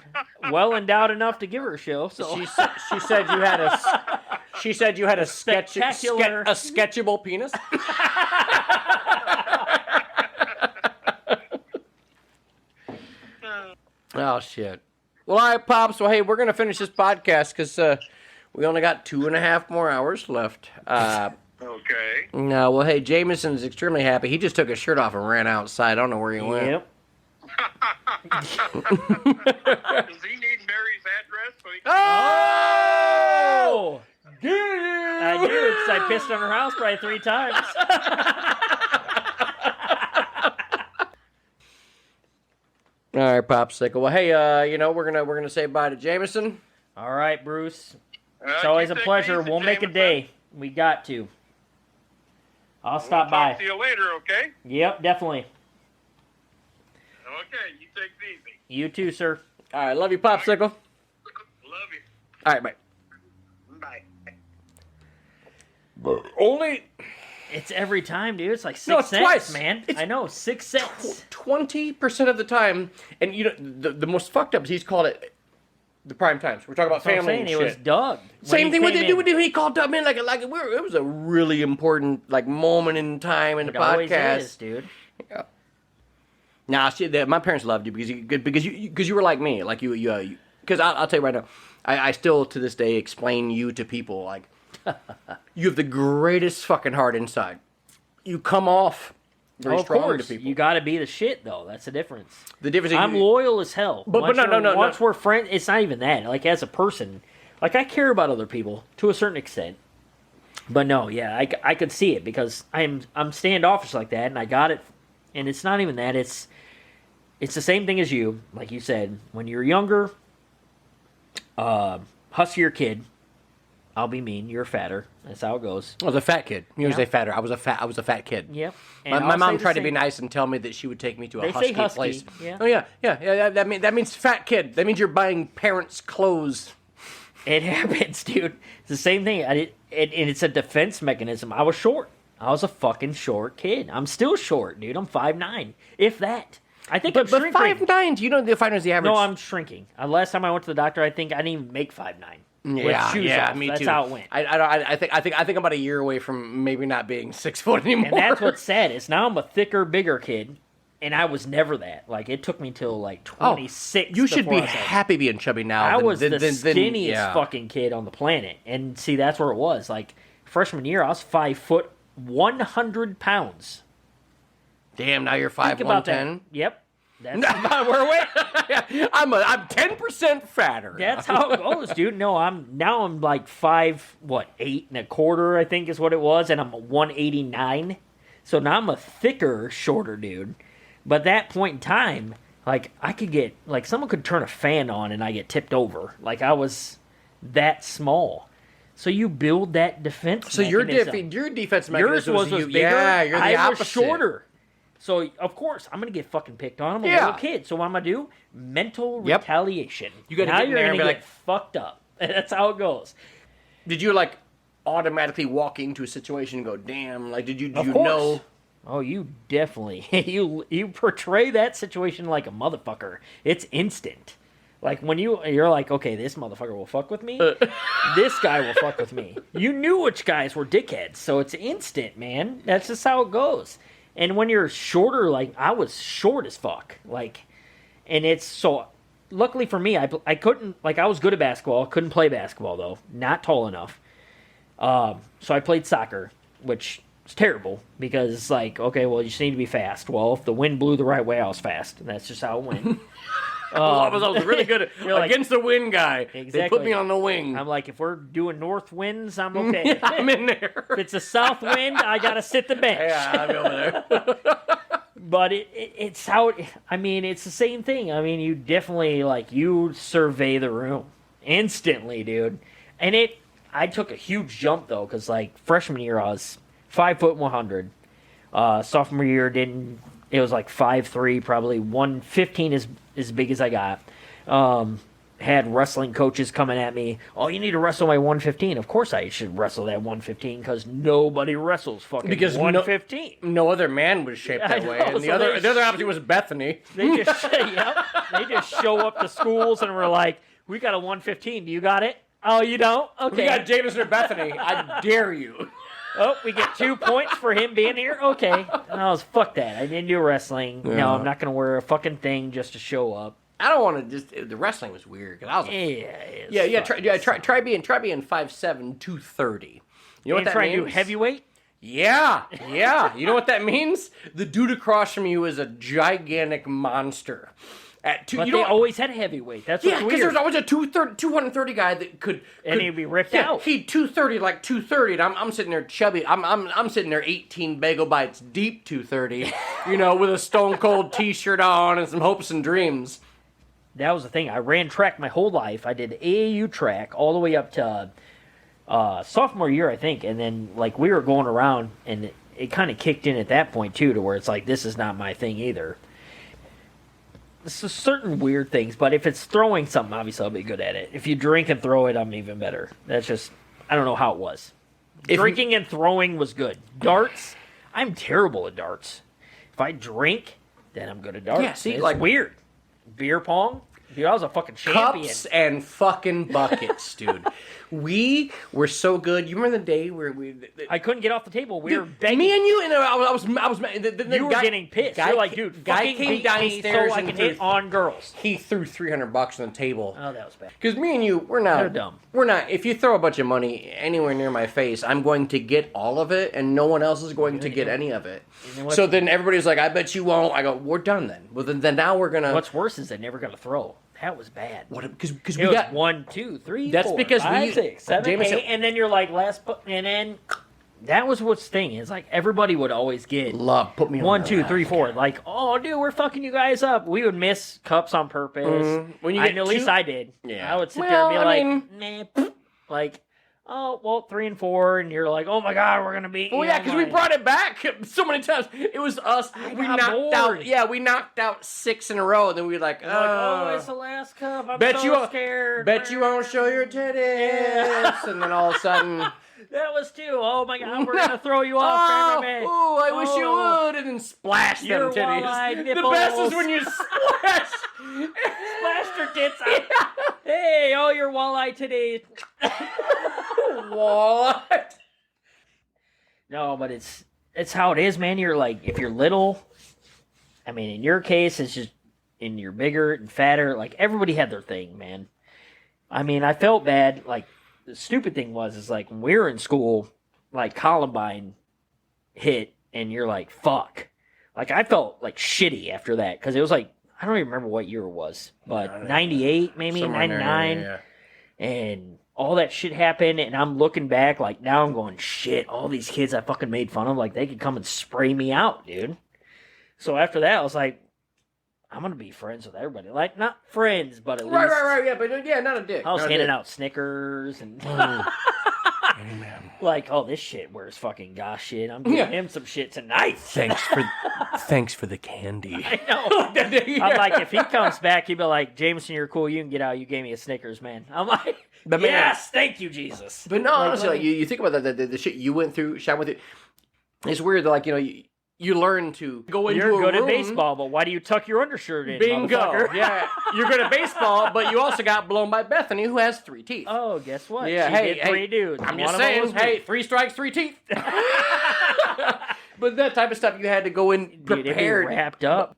well endowed enough to give her a show. So She said you had a Spectacular. a sketchable penis. Oh shit. Well, all right, Pops. Well, hey, we're gonna finish this podcast because we only got 2.5 more hours left. Okay. No, well, hey, Jamison's extremely happy. He just took his shirt off and ran outside. I don't know where he went. Yep. Does he need Mary's address? So he can... Oh! I do, because I pissed on her house probably 3 times. All right, Popsicle. Well, hey, we're gonna say bye to Jamison. All right, Bruce. It's always a pleasure. We'll make a day. We got to. I'll stop by. Talk to you later, okay? Yep, definitely. Okay, you take it easy. You too, sir. All right, love you, Popsicle. Love you. All right, bye. Bye. Only It's every time, dude. It's like 6 No, it's cents, twice. man. It's I know, 6 cents. 20% of the time, and the most fucked up is he's called it the prime times. We're talking about That's what I'm family saying. and It shit. was Doug. Same thing with came the dude when he called Doug in it was a really important moment in time in the It always podcast. is, dude. Yeah. Nah, see, my parents loved you because you were like me, like you because I'll tell you right now, I still to this day explain you to people like you have the greatest fucking heart inside. You come off very Of strong course, to people. you got to be the shit, though. That's the difference. The difference. I'm loyal as hell. But no. Once we're friends, it's not even that. Like, as a person, like, I care about other people to a certain extent. But no, yeah, I could see it because I'm standoffish like that, and I got it. And it's not even that. It's the same thing as you, like you said. When you're younger, huskier kid, I'll be mean. You're fatter. That's how it goes. I was a fat kid. You Yeah. say fatter. I was a fat kid. Yep. My mom tried to be nice and tell me that she would take me to a They say husky, place. yeah. Oh yeah. That means fat kid. That means you're buying parents' clothes. It happens, dude. It's the same thing. And it's a defense mechanism. I was short. I was a fucking short kid. I'm still short, dude. I'm 5'9", if that. I think I'm But shrinking. 5'9", do you know the 5'9" is the average? No, I'm shrinking. Last time I went to the doctor, I think I didn't even make 5'9". With shoes off. me That's too. how it went. I think I'm about a year away from maybe not being 6 foot anymore. And that's what's sad is now I'm a thicker, bigger kid, and I was never that. Like, it took me till like 26. You should be before I was like- happy being chubby now. I was the than- skinniest yeah. fucking kid on the planet. And see, that's where it was. Like, freshman year, I was 5 foot, 100 pounds. Damn, now you're Think about 5'1", that. Yep. That's, We're way. I'm 10% fatter. that's how it goes, dude. No, I'm like 8.25, I think is what it was, and I'm 189. So now I'm a thicker, shorter dude. But that point in time, like, I could get, like, someone could turn a fan on and I get tipped over. Like, I was that small. So you build that defense So your mechanism. defense Yours mechanism was you, bigger. yeah, you're the I opposite. was shorter. So, of course, I'm going to get fucking picked on. I'm a Yeah. little kid. So, what I'm going to do? Mental Yep. retaliation. You gotta now get in you're there going and to be get like- fucked up. That's how it goes. Did you, like, automatically walk into a situation and go, damn, like, did you Of course. know? Oh, you definitely. You portray that situation like a motherfucker. It's instant. Like, when you're like, okay, this motherfucker will fuck with me. This guy will fuck with me. You knew which guys were dickheads, so it's instant, man. That's just how it goes. And when you're shorter, like, I was short as fuck. Like, and it's so... Luckily for me, I couldn't... Like, I was good at basketball. Couldn't play basketball, though. Not tall enough. So I played soccer, which is terrible. Because it's like, okay, well, you just need to be fast. Well, if the wind blew the right way, I was fast. And that's just how it went. I was really good at, You're like- against the wind guy. They Exactly. put me on the wing. I'm like, if we're doing north winds, I'm okay. I'm in there. If it's a south wind, I gotta sit the bench. Yeah, I'll be over there. But it's how... I mean, it's the same thing. I mean, you definitely, like, you survey the room. Instantly, dude. And I took a huge jump, though, because, like, freshman year, I was 5'100". Sophomore year, it was like 5'3", probably 115 as big as I got. Had wrestling coaches coming at me. Oh, you need to wrestle my 115. Of course I should wrestle that 115 because nobody wrestles fucking Because 115. No other man was shaped I that way. know, And the so other option was Bethany. They just they just show up to schools and we're like, we got a 115. Do you got it? Oh, you don't? Okay. We got Jamison or Bethany. I dare you. Oh, we get 2 points for him being here? Okay. Fuck that. I didn't do wrestling. Yeah. No, I'm not going to wear a fucking thing just to show up. I don't want to just... The wrestling was weird. Cause I was try being 5'7", 230. You know what that try means? to do heavyweight? Yeah. You know what that means? The dude across from you is a gigantic monster. At two, But you they know, always had heavyweight. That's yeah, what's because weird. there's always a 230 guy that could And he'd be ripped out. He'd 230 like 230, and I'm sitting there chubby. I'm sitting there 18 bagel bites deep 230, you know, with a Stone Cold T-shirt on and some hopes and dreams. That was the thing. I ran track my whole life. I did AAU track all the way up to sophomore year, I think. And then, like, we were going around, and it kind of kicked in at that point, too, to where it's like, this is not my thing either. So certain weird things, but if it's throwing something, obviously I'll be good at it. If you drink and throw it, I'm even better. That's just, I don't know how it was. Drinking and throwing was good. Darts, I'm terrible at darts. If I drink, then I'm good at darts. Yeah, see, it's like- weird. Beer pong, dude, I was a fucking champion. Cups and fucking buckets, dude. We were so good. You remember the day where I couldn't get off the table. We were begging. me and you, and I was the You were getting pissed. You're like, dude, guy fucking came beat me downstairs so I and can hit on girls. He threw $300 on the table. Oh, that was bad. Because me and you, we're not. They're dumb. We're not. If you throw a bunch of money anywhere near my face, I'm going to get all of it, and no one else is going to get any of it. You know what? So then everybody's like, "I bet you won't." I go, "We're done then." Well, then now we're gonna. What's worse is they never got to throw. That was bad. What? Because It we was got 1, 2, 3, That's 4, because 5, we- 6, 7, Jamison- 8, and then you're like and then that was what's thing. It's like everybody would always get love. Put me on 1, my 2, lap. 3, 4. Like, oh, dude, we're fucking you guys up. We would miss cups on purpose. When you I get know, at least two- I did. Yeah. I would sit Well, there and be I like, mean- nah, like, oh, well, 3 and 4, and you're like, oh my god, we're gonna beat. Well, you. yeah, because we brought it back so many times. It was us. We got knocked bored. out. Yeah, we knocked out 6 in a row, and then we were like, Like, oh, it's the last cup. I'm bet so you won't- scared. Bet you won't show your titties. Yeah. And then all of a sudden, That was 2. Oh my god, we're gonna throw you off. oh, I wish you would, and then splash them Your titties. wall-eyed The best is nipples. when you splash. Splashed her tits out. Hey, oh, your walleye today. What? No, but it's how it is, man. You're like, if you're little, I mean, in your case, it's just, and you're bigger and fatter. Like, everybody had their thing, man. I mean, I felt bad. Like, the stupid thing is like, when we were in school, like, Columbine hit, and you're like, fuck. Like, I felt, like, shitty after that, because it was like, I don't even remember what year it was, but 98, maybe, Somewhere in there, 99, yeah. and all that shit happened, and I'm looking back, like, now I'm going, shit, all these kids I fucking made fun of, like, they could come and spray me out, dude. So after that, I was like, I'm gonna be friends with everybody. Like, not friends, but at least... Right, yeah, but yeah, not a dick. I was not a handing dick. out Snickers, and... Amen. Like, oh, this shit wears fucking gosh shit. I'm giving him some shit tonight. Thanks for the candy. I know. I'm like, if he comes back, he'd be like, Jameson, you're cool. You can get out. You gave me a Snickers, man. I'm like, But man- yes, thank you, Jesus. But no, honestly, like, you think about the shit you went through, Sean went through. It's weird that, like, you learn to go into You're a good room. at baseball, but why do you tuck your undershirt in, Bingo. motherfucker? Yeah, you're good at baseball, but you also got blown by Bethany, who has 3 teeth. Oh, guess what? Yeah, She hey, did 3 dudes. I'm One just of them saying, was me. hey, 3 strikes, 3 teeth. But that type of stuff, you had to go in Dude, it'd be prepared. wrapped up.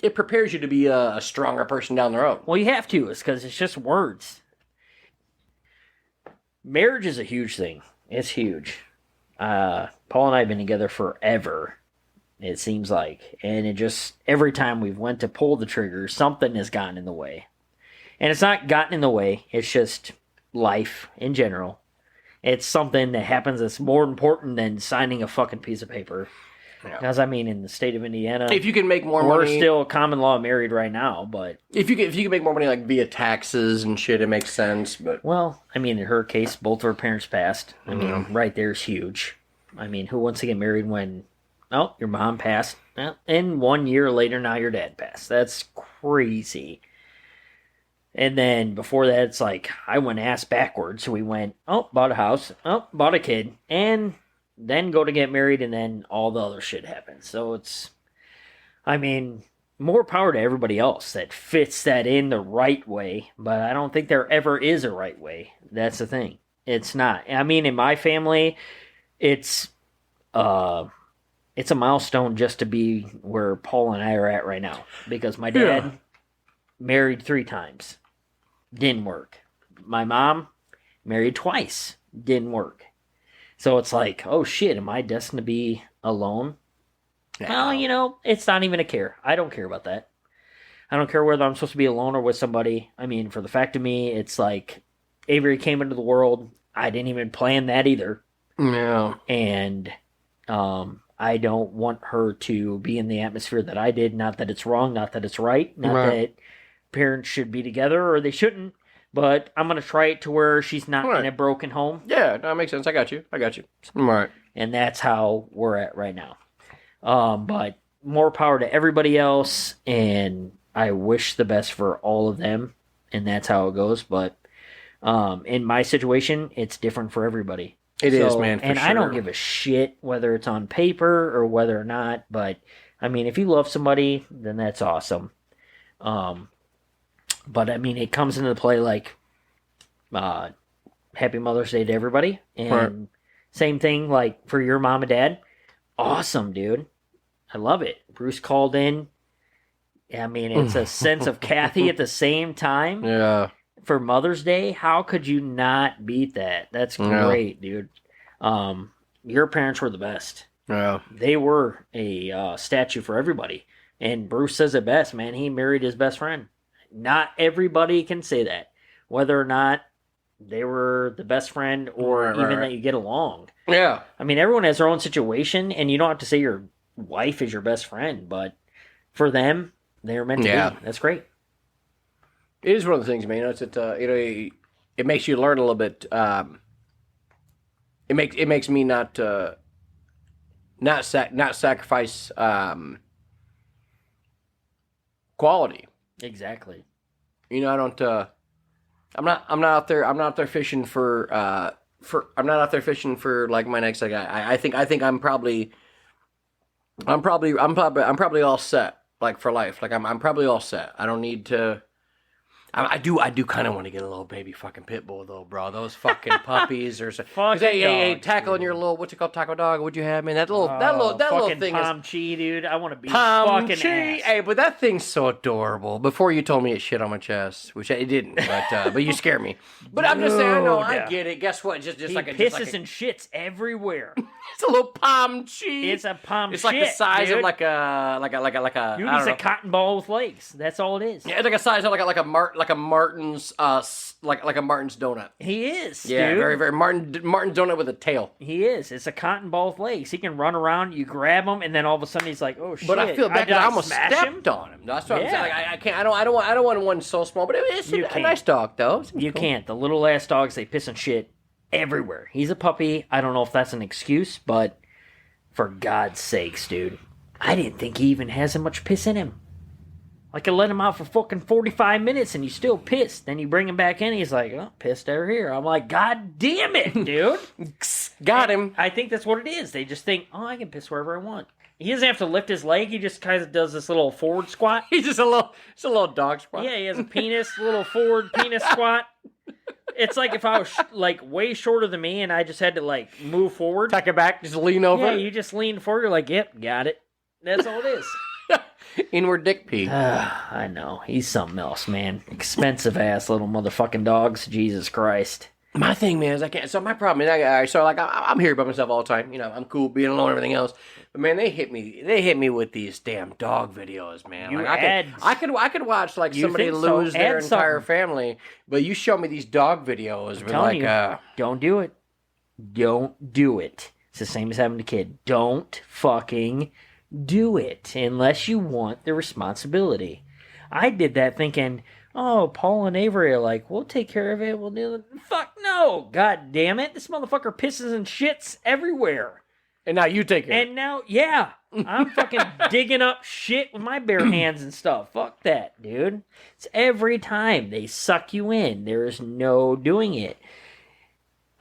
It prepares you to be a stronger person down the road. Well, you have to. It's because it's just words. Marriage is a huge thing. It's huge. Paul and I have been together forever, it seems like. And it just, every time we've went to pull the trigger, something has gotten in the way. And it's not gotten in the way. It's just life in general. It's something that happens that's more important than signing a fucking piece of paper. Yeah. Because, I mean, in the state of Indiana, If you can make more we're money, still common law married right now, but... if you can make more money like via taxes and shit, it makes sense. But Well, I mean, in her case, both of her parents passed. I mean, right there's huge. I mean, who wants to get married when, oh, your mom passed, and 1 year later, now your dad passed? That's crazy. And then before that, it's like, I went ass backwards. So we went, oh, bought a house, oh, bought a kid, and then go to get married, and then all the other shit happens. So it's, I mean, more power to everybody else that fits that in the right way, but I don't think there ever is a right way. That's the thing. It's not. I mean, in my family, it's a milestone just to be where Paul and I are at right now, because my dad married 3 times. Didn't work. My mom married twice. Didn't work. So it's like, oh shit, am I destined to be alone? Well, it's not even a care. I don't care about that. I don't care whether I'm supposed to be alone or with somebody. I mean, for the fact of me, it's like Avery came into the world. I didn't even plan that either. yeah, And I don't want her to be in the atmosphere that I did. Not that it's wrong, not that it's right, not that parents should be together or they shouldn't. But I'm going to try it to where she's not in a broken home. yeah, that makes sense. I got you. Right. And that's how we're at right now. But more power to everybody else, and I wish the best for all of them, and that's how it goes. But in my situation, it's different for everybody. It is, man, for and I don't sure. give a shit whether it's on paper or whether or not. But I mean, if you love somebody, then that's awesome. But I mean, it comes into play like Happy Mother's Day to everybody, and same thing like for your mom and dad. Awesome, dude. I love it. Bruce called in. I mean, it's a sense of Kathy at the same time. Yeah. For Mother's Day, how could you not beat that? That's great, dude. Your parents were the best. Yeah. They were a statue for everybody. And Bruce says it best, man. He married his best friend. Not everybody can say that. Whether or not they were the best friend or even that you get along. Yeah. I mean, everyone has their own situation, and you don't have to say your wife is your best friend, but for them, they're meant to be. That's great. It is one of the things, man. It makes you learn a little bit. It makes me not sacrifice quality. Exactly. I don't. I'm not out there fishing for. I'm not out there fishing for like my next guy. I think I'm probably all set like for life. Like I'm probably all set. I don't need to. I do kind of want to get a little baby fucking pit bull though, bro. Those fucking puppies or something. Hey, tackling your little what's it called, taco dog? What'd you have, man? That little thing Palm Chi, dude. I want to be Palm fucking Chi. ass. Hey, but that thing's so adorable. Before you told me it shit on my chest, which it didn't, but you scare me. But I'm just saying, I know, I get it. Guess what? Just He like pisses and shits everywhere. it's a little Palm Chi. It's a palm. It's like the size dude. of like a. Dude, I he's don't a know. cotton ball with legs. That's all it is. Yeah, it's like a size of like a Martin's like a Martin's donut. He is. Yeah, dude. very very Martin's donut with a tail. He is. It's a cotton ball with legs. He can run around. You grab him, and then all of a sudden he's like, "Oh shit!" But I feel bad because I almost smash stepped him? on him. That's what I'm Yeah. saying. Like, I can't. I don't want one so small. But it's You a can't. nice dog though. You can't. The little ass dogs, they piss and shit everywhere. He's a puppy. I don't know if that's an excuse, but for God's sakes, dude. I didn't think he even has that much piss in him. Like, I let him out for fucking 45 minutes and he's still pissed. Then you bring him back in, he's like, oh, pissed over here. I'm like, God damn it, dude. Got him. I think that's what it is. They just think, oh, I can piss wherever I want. He doesn't have to lift his leg. He just kind of does this little forward squat. He's just a little dog squat. Yeah, he has a penis, little forward penis squat. It's like if I was like way shorter than me and I just had to like move forward. Tuck it back, just lean over. Yeah, you just lean forward. You're like, yep, got it. That's all it is. Inward dick pee. I know. He's something else, man. Expensive ass little motherfucking dogs. Jesus Christ. My thing, man, is I can't. So my problem is, I'm here by myself all the time. You know, I'm cool being alone and everything else. But man, they hit me with these damn dog videos, man. I could watch like somebody lose their entire family, but you show me these dog videos with like, don't do it. Don't do it. It's the same as having a kid. Don't fucking do it unless you want the responsibility. I did that thinking, oh, Paul and Avery are like, we'll take care of it. We'll do it. Fuck no. God damn it. This motherfucker pisses and shits everywhere. And now you take it. And now, yeah, I'm fucking digging up shit with my bare hands and stuff. Fuck that, dude. It's every time they suck you in. There is no doing it.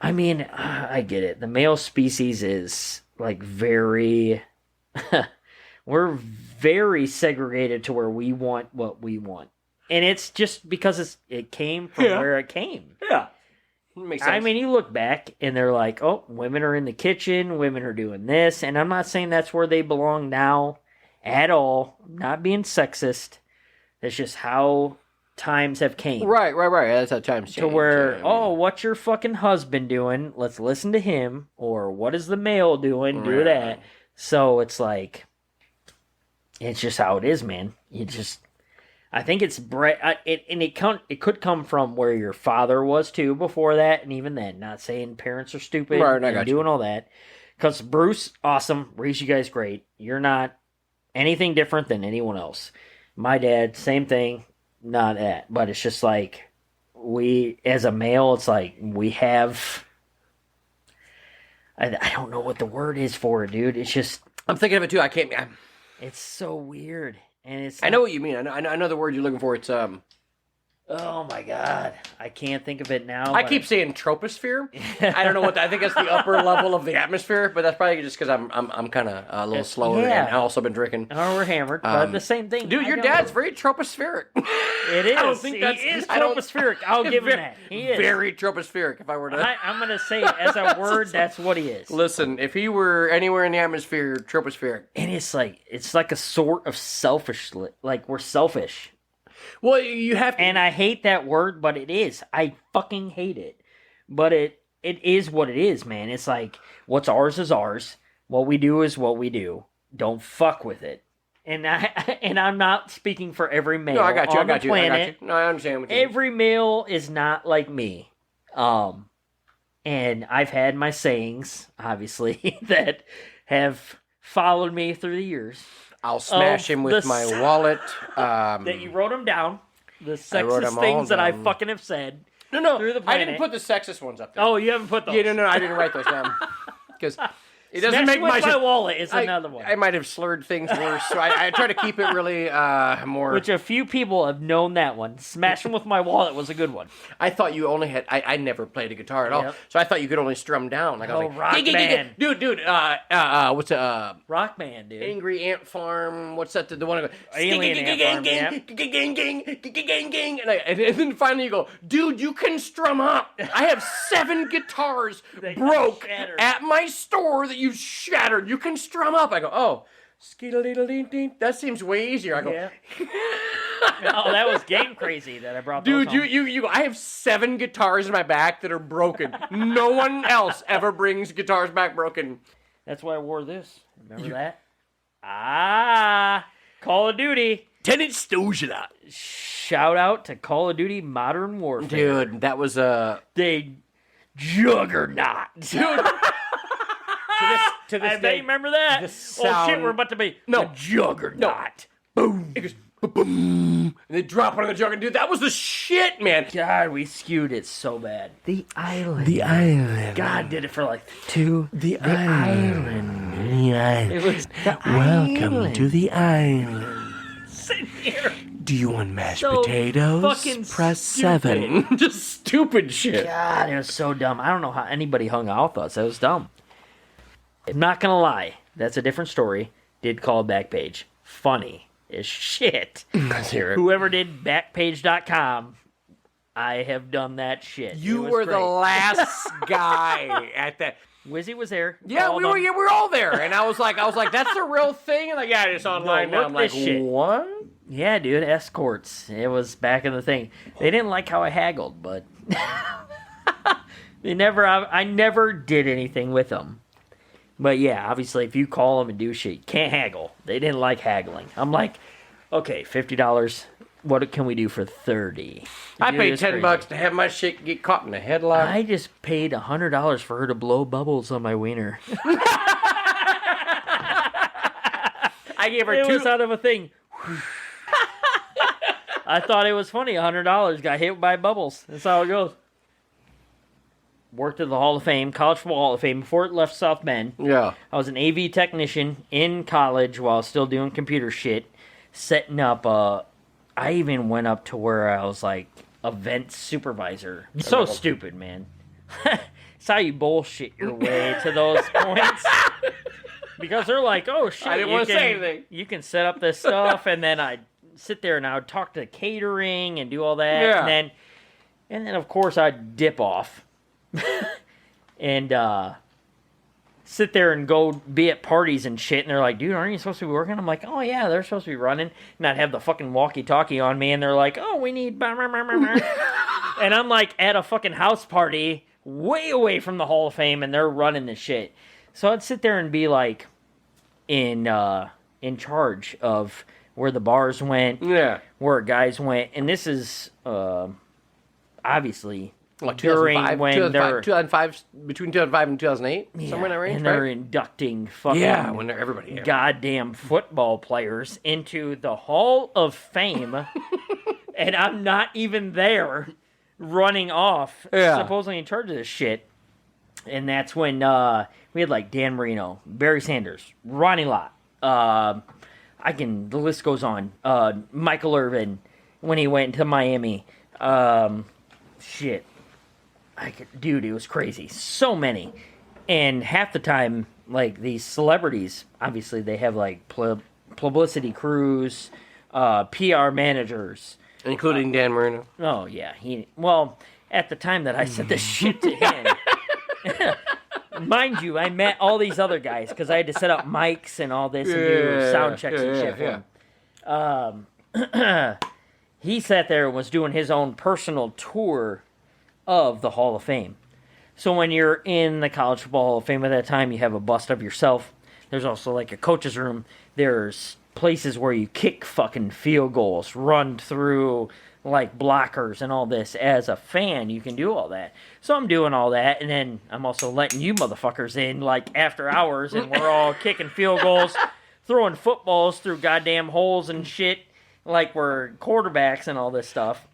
I mean, I get it. The male species is like very... We're very segregated to where we want what we want. And it's just because it came from where it came. Yeah. Makes sense. I mean, you look back and they're like, oh, women are in the kitchen, women are doing this. And I'm not saying that's where they belong now at all. I'm not being sexist. That's just how times have came. Right. That's how times change. To where, oh, what's your fucking husband doing? Let's listen to him. Or what is the male doing? Do that. So it's like, it's just how it is, man. I think it's it could come from where your father was too before that, and even then. Not saying parents are stupid and doing all that. Because Bruce, awesome, raised you guys great. You're not anything different than anyone else. My dad, same thing, not that. But it's just like we, as a male, it's like we have. I don't know what the word is for it, dude. It's just... I'm thinking of it, too. It's so weird. And it's... I know what you mean. I know the word you're looking for. It's, Oh, my God. I can't think of it now. I keep saying troposphere. I don't know what... I think that's the upper level of the atmosphere, but that's probably just because I'm kind of a little slower and I've also been drinking. Oh, we're hammered, but the same thing. Dude, your dad's very tropospheric. It is. I don't think he is tropospheric. I'll give him that. He is. Very tropospheric, if I were to... I'm going to say it as a word, that's what he is. Listen, if he were anywhere in the atmosphere, tropospheric. And it's like a sort of selfish... Like, we're selfish. Well, you have to... And I hate that word, but it is. I fucking hate it. But it is what it is, man. It's like, what's ours is ours. What we do is what we do. Don't fuck with it. And I'm not speaking for every male on the planet. No, I understand what you mean. Every male is not like me. And I've had my sayings, obviously, that have followed me through the years. I'll smash him with my wallet. That you wrote them down. The sexist things that I fucking have said. No. Through the planet. I didn't put the sexist ones up there. Oh, you haven't put those? Yeah, no, I didn't write those down. Because it doesn't make my wallet is another one. I might have slurred things worse, so I try to keep it really more... Which a few people have known that one. Smashing with my wallet was a good one. I thought you only had... I never played a guitar at all, so I thought you could only strum down. Like, I was like, Rock Band. Dude, what's a... Rock Band, dude. Angry Ant Farm, what's that, the one... Alien Ant Farm, and then finally you go, dude, you can strum up. I have 7 guitars broke at my store that you shattered. You can strum up. I go, oh, skeedle-deedle-ding-ding. That seems way easier. I go, Oh, that was game crazy that I brought those dude, you I have 7 guitars in my back that are broken. No one else ever brings guitars back broken. That's why I wore this. Remember that? Call of Duty. Tenant Stoja. Shout out to Call of Duty Modern Warfare. Dude, that was the juggernaut. Dude. To this I day, remember that. Oh shit, we're about to be the juggernaut. Boom. It goes boom, and they drop it on the jug. And dude, that was the shit, man. God, we skewed it so bad. The island. The island. God did it for like The island. The island. It was the Welcome island. to the island. Sit here. Do you want mashed So potatoes? fucking Press stupid. 7. Just stupid shit. God, it was so dumb. I don't know how anybody hung out with us. It was dumb. I'm not gonna lie. That's a different story. Did call Backpage. Funny as shit. Let's hear it. Whoever did Backpage.com, I have done that shit. You It was were the great. last guy at that. Wizzy was there. Yeah, Called we were. him. Yeah, we were all there, and I was like, that's a real thing. And like, yeah, it's online No, now. I'm look like, this shit. what? Yeah, dude, escorts. It was back in the thing. They didn't like how I haggled, but I never did anything with them. But yeah, obviously, if you call them and do shit, you can't haggle. They didn't like haggling. I'm like, okay, $50. What can we do for 30? I Dude, paid it's $10 crazy. to have my shit get caught in a headlock. I just paid $100 for her to blow bubbles on my wiener. I gave her It two. was out of a thing. I thought it was funny. $100 got hit by bubbles. That's how it goes. Worked at the Hall of Fame, College Football Hall of Fame, before it left South Bend. Yeah. I was an AV technician in college while still doing computer shit, setting up. I even went up to where I was like event supervisor. So stupid, man. It's how you bullshit your way to those points. Because they're like, oh shit, I didn't you want to can- say anything. You can set up this stuff, and then I'd sit there and I would talk to catering and do all that, Yeah. and then of course I'd dip off and sit there and go be at parties and shit. And they're like, dude, aren't you supposed to be working? I'm like, oh yeah, they're supposed to be running. And I'd have the fucking walkie-talkie on me, and they're like, oh, we need. And I'm like at a fucking house party way away from the Hall of Fame, and they're running the shit. So I'd sit there and be like in charge of where the bars went, Yeah. where guys went, and this is obviously Like during 2005, when 2005, they're 2005, between 2005 and 2008, somewhere in that range, and they're right? inducting fucking Yeah, when they're everybody. Yeah. goddamn football players into the Hall of Fame, and I'm not even there, running off, Yeah. supposedly in charge of this shit. And that's when we had like Dan Marino, Barry Sanders, Ronnie Lott. The list goes on. Michael Irvin when he went to Miami. Shit. Dude, it was crazy. So many. And half the time, like these celebrities, obviously they have like publicity crews, PR managers. Including Dan Marino. Oh, yeah. At the time that I said this shit to him, mind you, I met all these other guys because I had to set up mics and all this and do sound checks and shit for him. He sat there and was doing his own personal tour of the Hall of Fame. So when you're in the College Football Hall of Fame at that time, you have a bust of yourself. There's also like a coach's room. There's places where you kick fucking field goals, run through like blockers and all this. As a fan, you can do all that. So I'm doing all that, and then I'm also letting you motherfuckers in like after hours, and we're all kicking field goals, throwing footballs through goddamn holes and shit, like we're quarterbacks and all this stuff.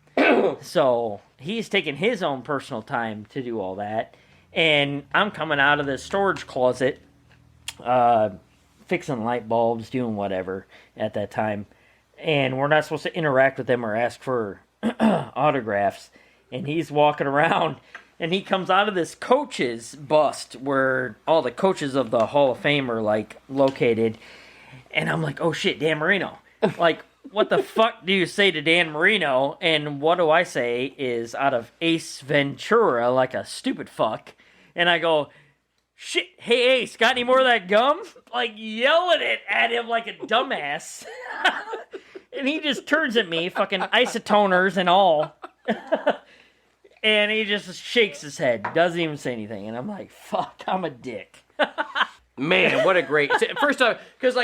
So he's taking his own personal time to do all that, and I'm coming out of the storage closet, fixing light bulbs, doing whatever at that time. And we're not supposed to interact with them or ask for autographs. And he's walking around, and he comes out of this coach's bust where all the coaches of the Hall of Fame are, like, located. And I'm like, oh, shit, Dan Marino. Like, what the fuck do you say to Dan Marino? And what do I say is out of Ace Ventura, like a stupid fuck. And I go, shit, hey Ace, got any more of that gum? Like yelling it at him like a dumbass. And he just turns at me, fucking isotoners and all. And he just shakes his head, doesn't even say anything. And I'm like, fuck, I'm a dick. Man, what a great... First off, because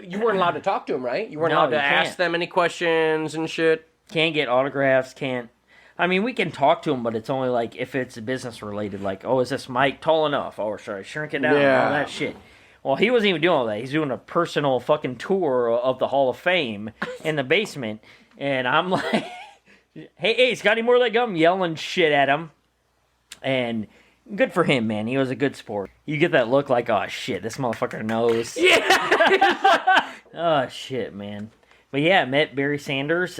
you weren't allowed to talk to him, right? You weren't No, allowed to you can't. ask them any questions and shit. Can't get autographs, can't. I mean, we can talk to him, but it's only like if it's business related, like, oh, is this mic tall enough? Or should I shrink it down? Yeah. All that shit. Well, he wasn't even doing all that. He's doing a personal fucking tour of the Hall of Fame in the basement. And I'm like, hey, Ace, got any more of that gum? Yelling shit at him. And good for him, man. He was a good sport. You get that look like, oh, shit, this motherfucker knows. Yeah. Oh, shit, man. But yeah, met Barry Sanders.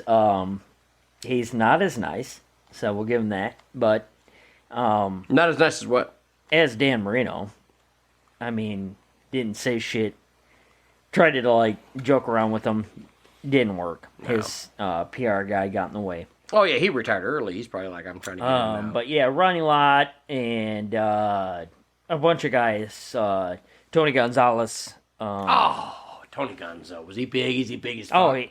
He's not as nice, so we'll give him that. But Not as nice as what? as Dan Marino, I mean, didn't say shit. Tried to, like, joke around with him. Didn't work. His PR guy got in the way. Oh, yeah, he retired early. He's probably like, I'm trying to get him out. But yeah, Ronnie Lott and a bunch of guys. Tony Gonzalez. Tony Gonzo. Was he big? Is he big as fuck? Oh,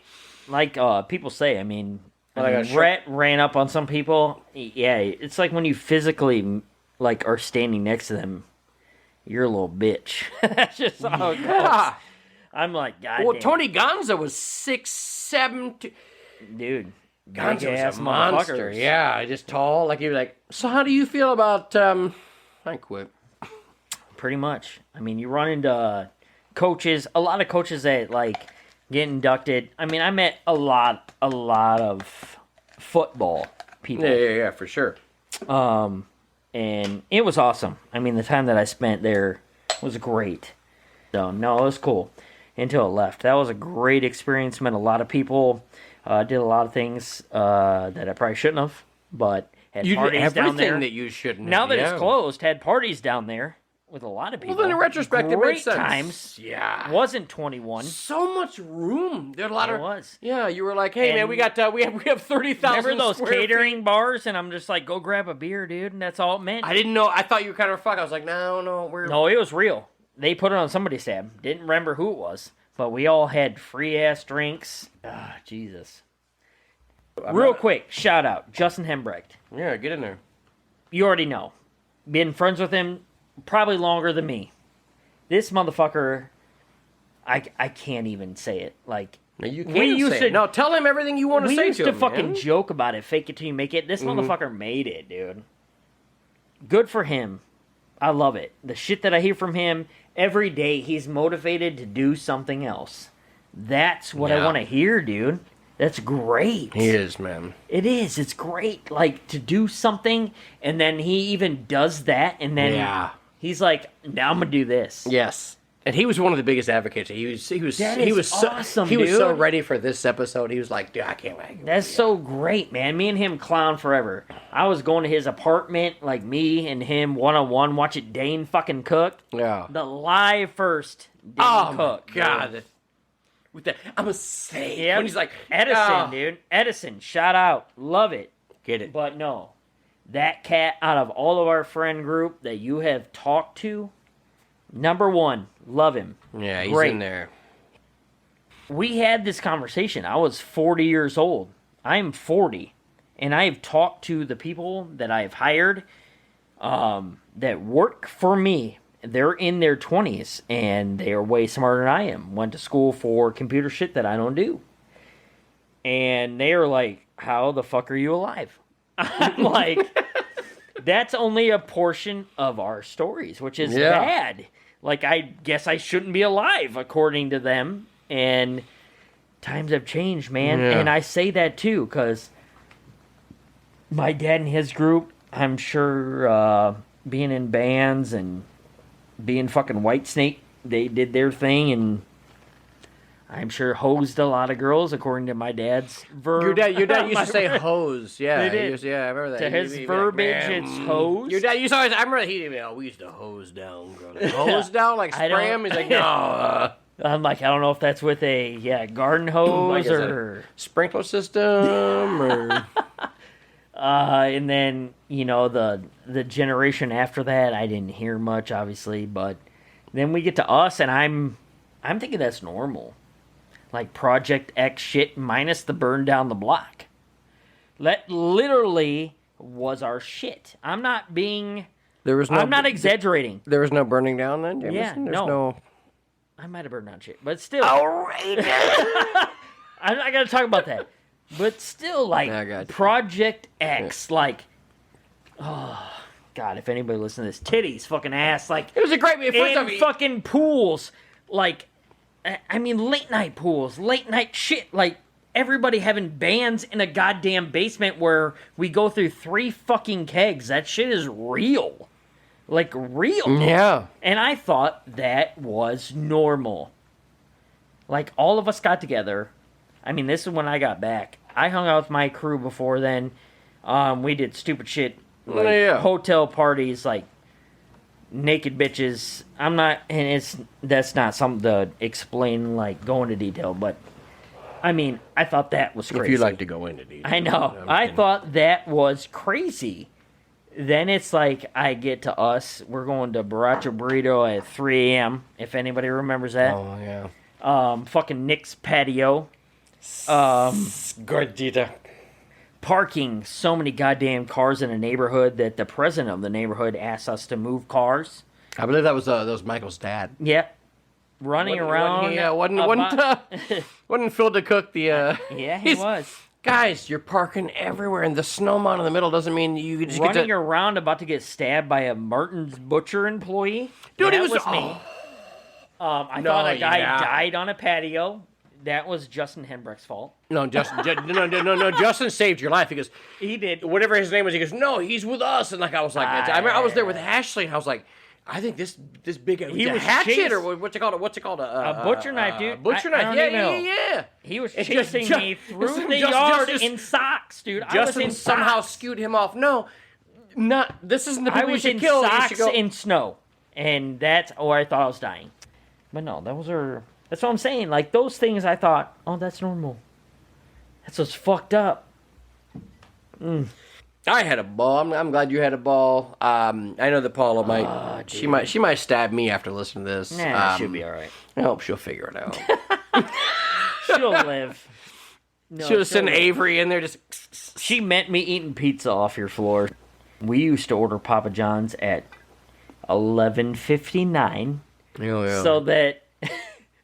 like people say, I mean, Like a Rhett ran up on some people. Yeah, it's like when you physically, like, are standing next to them, you're a little bitch. That's just how it goes. Yeah. I'm like, God Well, damn. Tony Gonzo was 6'7". Dude. Gonzo big-ass was a monster. motherfuckers. Yeah, just tall. Like, he was like, so how do you feel about, I quit. Pretty much. I mean, you run into coaches, a lot of coaches that, like, get inducted. I mean, I met a lot of football people. Yeah, for sure. And it was awesome. I mean, the time that I spent there was great. So, no, it was cool until it left. That was a great experience. Met a lot of people. Did a lot of things that I probably shouldn't have, but had You did parties down there. everything that you shouldn't Now have, that yeah. it's closed, had parties down there with a lot of people. Well, then in retrospect, it great makes sense. times. Yeah. Wasn't 21. So much room. There's a lot It of. was. Yeah, you were like, hey, man, And- we got we have 30,000 Remember those square catering feet. bars? And I'm just like, go grab a beer, dude. And that's all it meant. I didn't know. I thought you were kind of a fuck. I was like, no, we're. No, it was real. They put it on somebody's tab. Didn't remember who it was. But we all had free-ass drinks. Ah, Jesus. Real quick, shout out. Justin Hembrecht. Yeah, get in there. You already know. Been friends with him probably longer than me. This motherfucker, I can't even say it. Like, No, you We can't used say to- it. No, tell him everything you want to we say used to to him, fucking man. joke about it. Fake it till you make it. This motherfucker made it, dude. Good for him. I love it. The shit that I hear from him every day, he's motivated to do something else. That's what I Yeah. want to hear, dude. That's great. He is, man. It is. It's great. Like, to do something, and then he even does that, and then Yeah. he's like, now I'm going to do this. Yes. And he was one of the biggest advocates. He was That he is was so awesome, he was so dude. ready for this episode. He was like, dude, I can't wait. That's so great, man. Me and him clown forever. I was going to his apartment, like me and him one-on-one, watching Dane fucking cook. Yeah. The live first Dane Oh cook. my god. With that, I'm a saint. Yeah, When he's like Edison, oh, dude. Edison, shout out. Love it. Get it. But no, that cat out of all of our friend group that you have talked to, number one, love him. Yeah, he's Great. in there. We had this conversation. I was 40 years old. I'm 40. And I have talked to the people that I have hired that work for me. They're in their 20s, and they are way smarter than I am. Went to school for computer shit that I don't do. And they are like, how the fuck are you alive? I'm like, that's only a portion of our stories, which is Yeah. bad. Like, I guess I shouldn't be alive, according to them. And times have changed, man. Yeah. And I say that, too, because my dad and his group, I'm sure being in bands and being fucking Whitesnake, they did their thing, and I'm sure hosed a lot of girls, according to my dad's verb. Your dad used to say hose. Yeah, They did. he used- yeah, I remember that. To his He'd be verbiage, "Man, it's hose. Your dad used to always. I remember we used to hose down. Girls. Hose down, like I spray him. don't- He's like, no, I'm like, I don't know if that's with a garden hose Like, is it- or sprinkler system or and then the generation after that, I didn't hear much, obviously, but then we get to us, and I'm thinking that's normal, like Project X shit minus the burn down the block. That literally was our shit. I'm not exaggerating. There was no burning down then. Jamison? Yeah, There's no. I might have burned down shit, but still, Outrageous. I gotta talk about that. But still, like, Yeah, I got you. Project X, like, God, if anybody listens to this, titties, fucking ass, like It was a great movie. First off, in fucking pools, like, I mean, late night pools, late night shit, like everybody having bands in a goddamn basement where we go through 3 fucking kegs. That shit is real, like real. yeah. And I thought that was normal. Like, all of us got together. I mean, this is when I got back. I hung out with my crew before then. We did stupid shit, like hotel parties, like naked bitches. That's not something to explain, like, go into detail, but I mean, I thought that was crazy. If you like to go into detail. I know. I thought that was crazy. Then it's like, I get to us. We're going to Borracho Burrito at 3 a.m., if anybody remembers that. Oh, yeah. Fucking Nick's Patio. Gordita. Parking so many goddamn cars in a neighborhood that the president of the neighborhood asked us to move cars. I believe that was Michael's dad. Yep. Running around. Yeah, wasn't Phil to cook the... Yeah, he was. Guys, you're parking everywhere, and the snowman in the middle doesn't mean you just running get to... around about to get stabbed by a Martin's Butcher employee. Dude, that he was me. I thought a guy died on a patio. That was Justin Henbrecht's fault. No, no. Justin saved your life. He goes... He did. Whatever his name was, he goes, no, he's with us. And like I was like... I remember I was there with Ashley, and I was like... I think this big he was hatchet or what's it called? A butcher knife, dude. Butcher knife. Yeah. He was chasing me through the yard in socks, dude. Justin I was in somehow socks. skewed him off. No, not. This isn't the people I was you should in kill. socks You in snow, and that's where I thought I was dying. But no, that's what I'm saying. Like, those things, I thought, oh, that's normal. That's what's fucked up. I had a ball. I'm glad you had a ball. I know that Paula might. She might stab me after listening to this. Nah, she'll be all right. I hope she'll figure it out. She'll live. No, she'll send Avery in there. Just she meant me eating pizza off your floor. We used to order Papa John's at 11:59, so that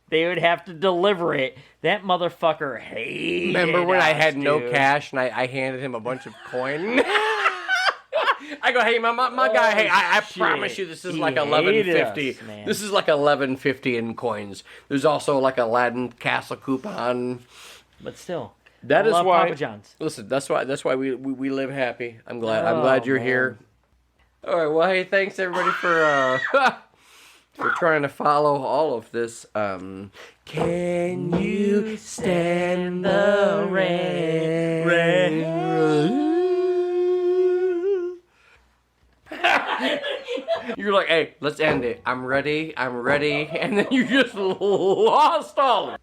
they would have to deliver it. That motherfucker hated. Remember when I had dude. no cash and I handed him a bunch of coin? I go, hey, my guy, hey, I promise you this is like 11.50. This is like 11.50 in coins. There's also like a Aladdin Castle coupon. But still, that I is love why. Papa John's. Listen, that's why we live happy. I'm glad you're here. All right, well, hey, thanks everybody for for trying to follow all of this. Can you stand the rain? You're like, hey, let's end it. I'm ready. And then you just lost all of it.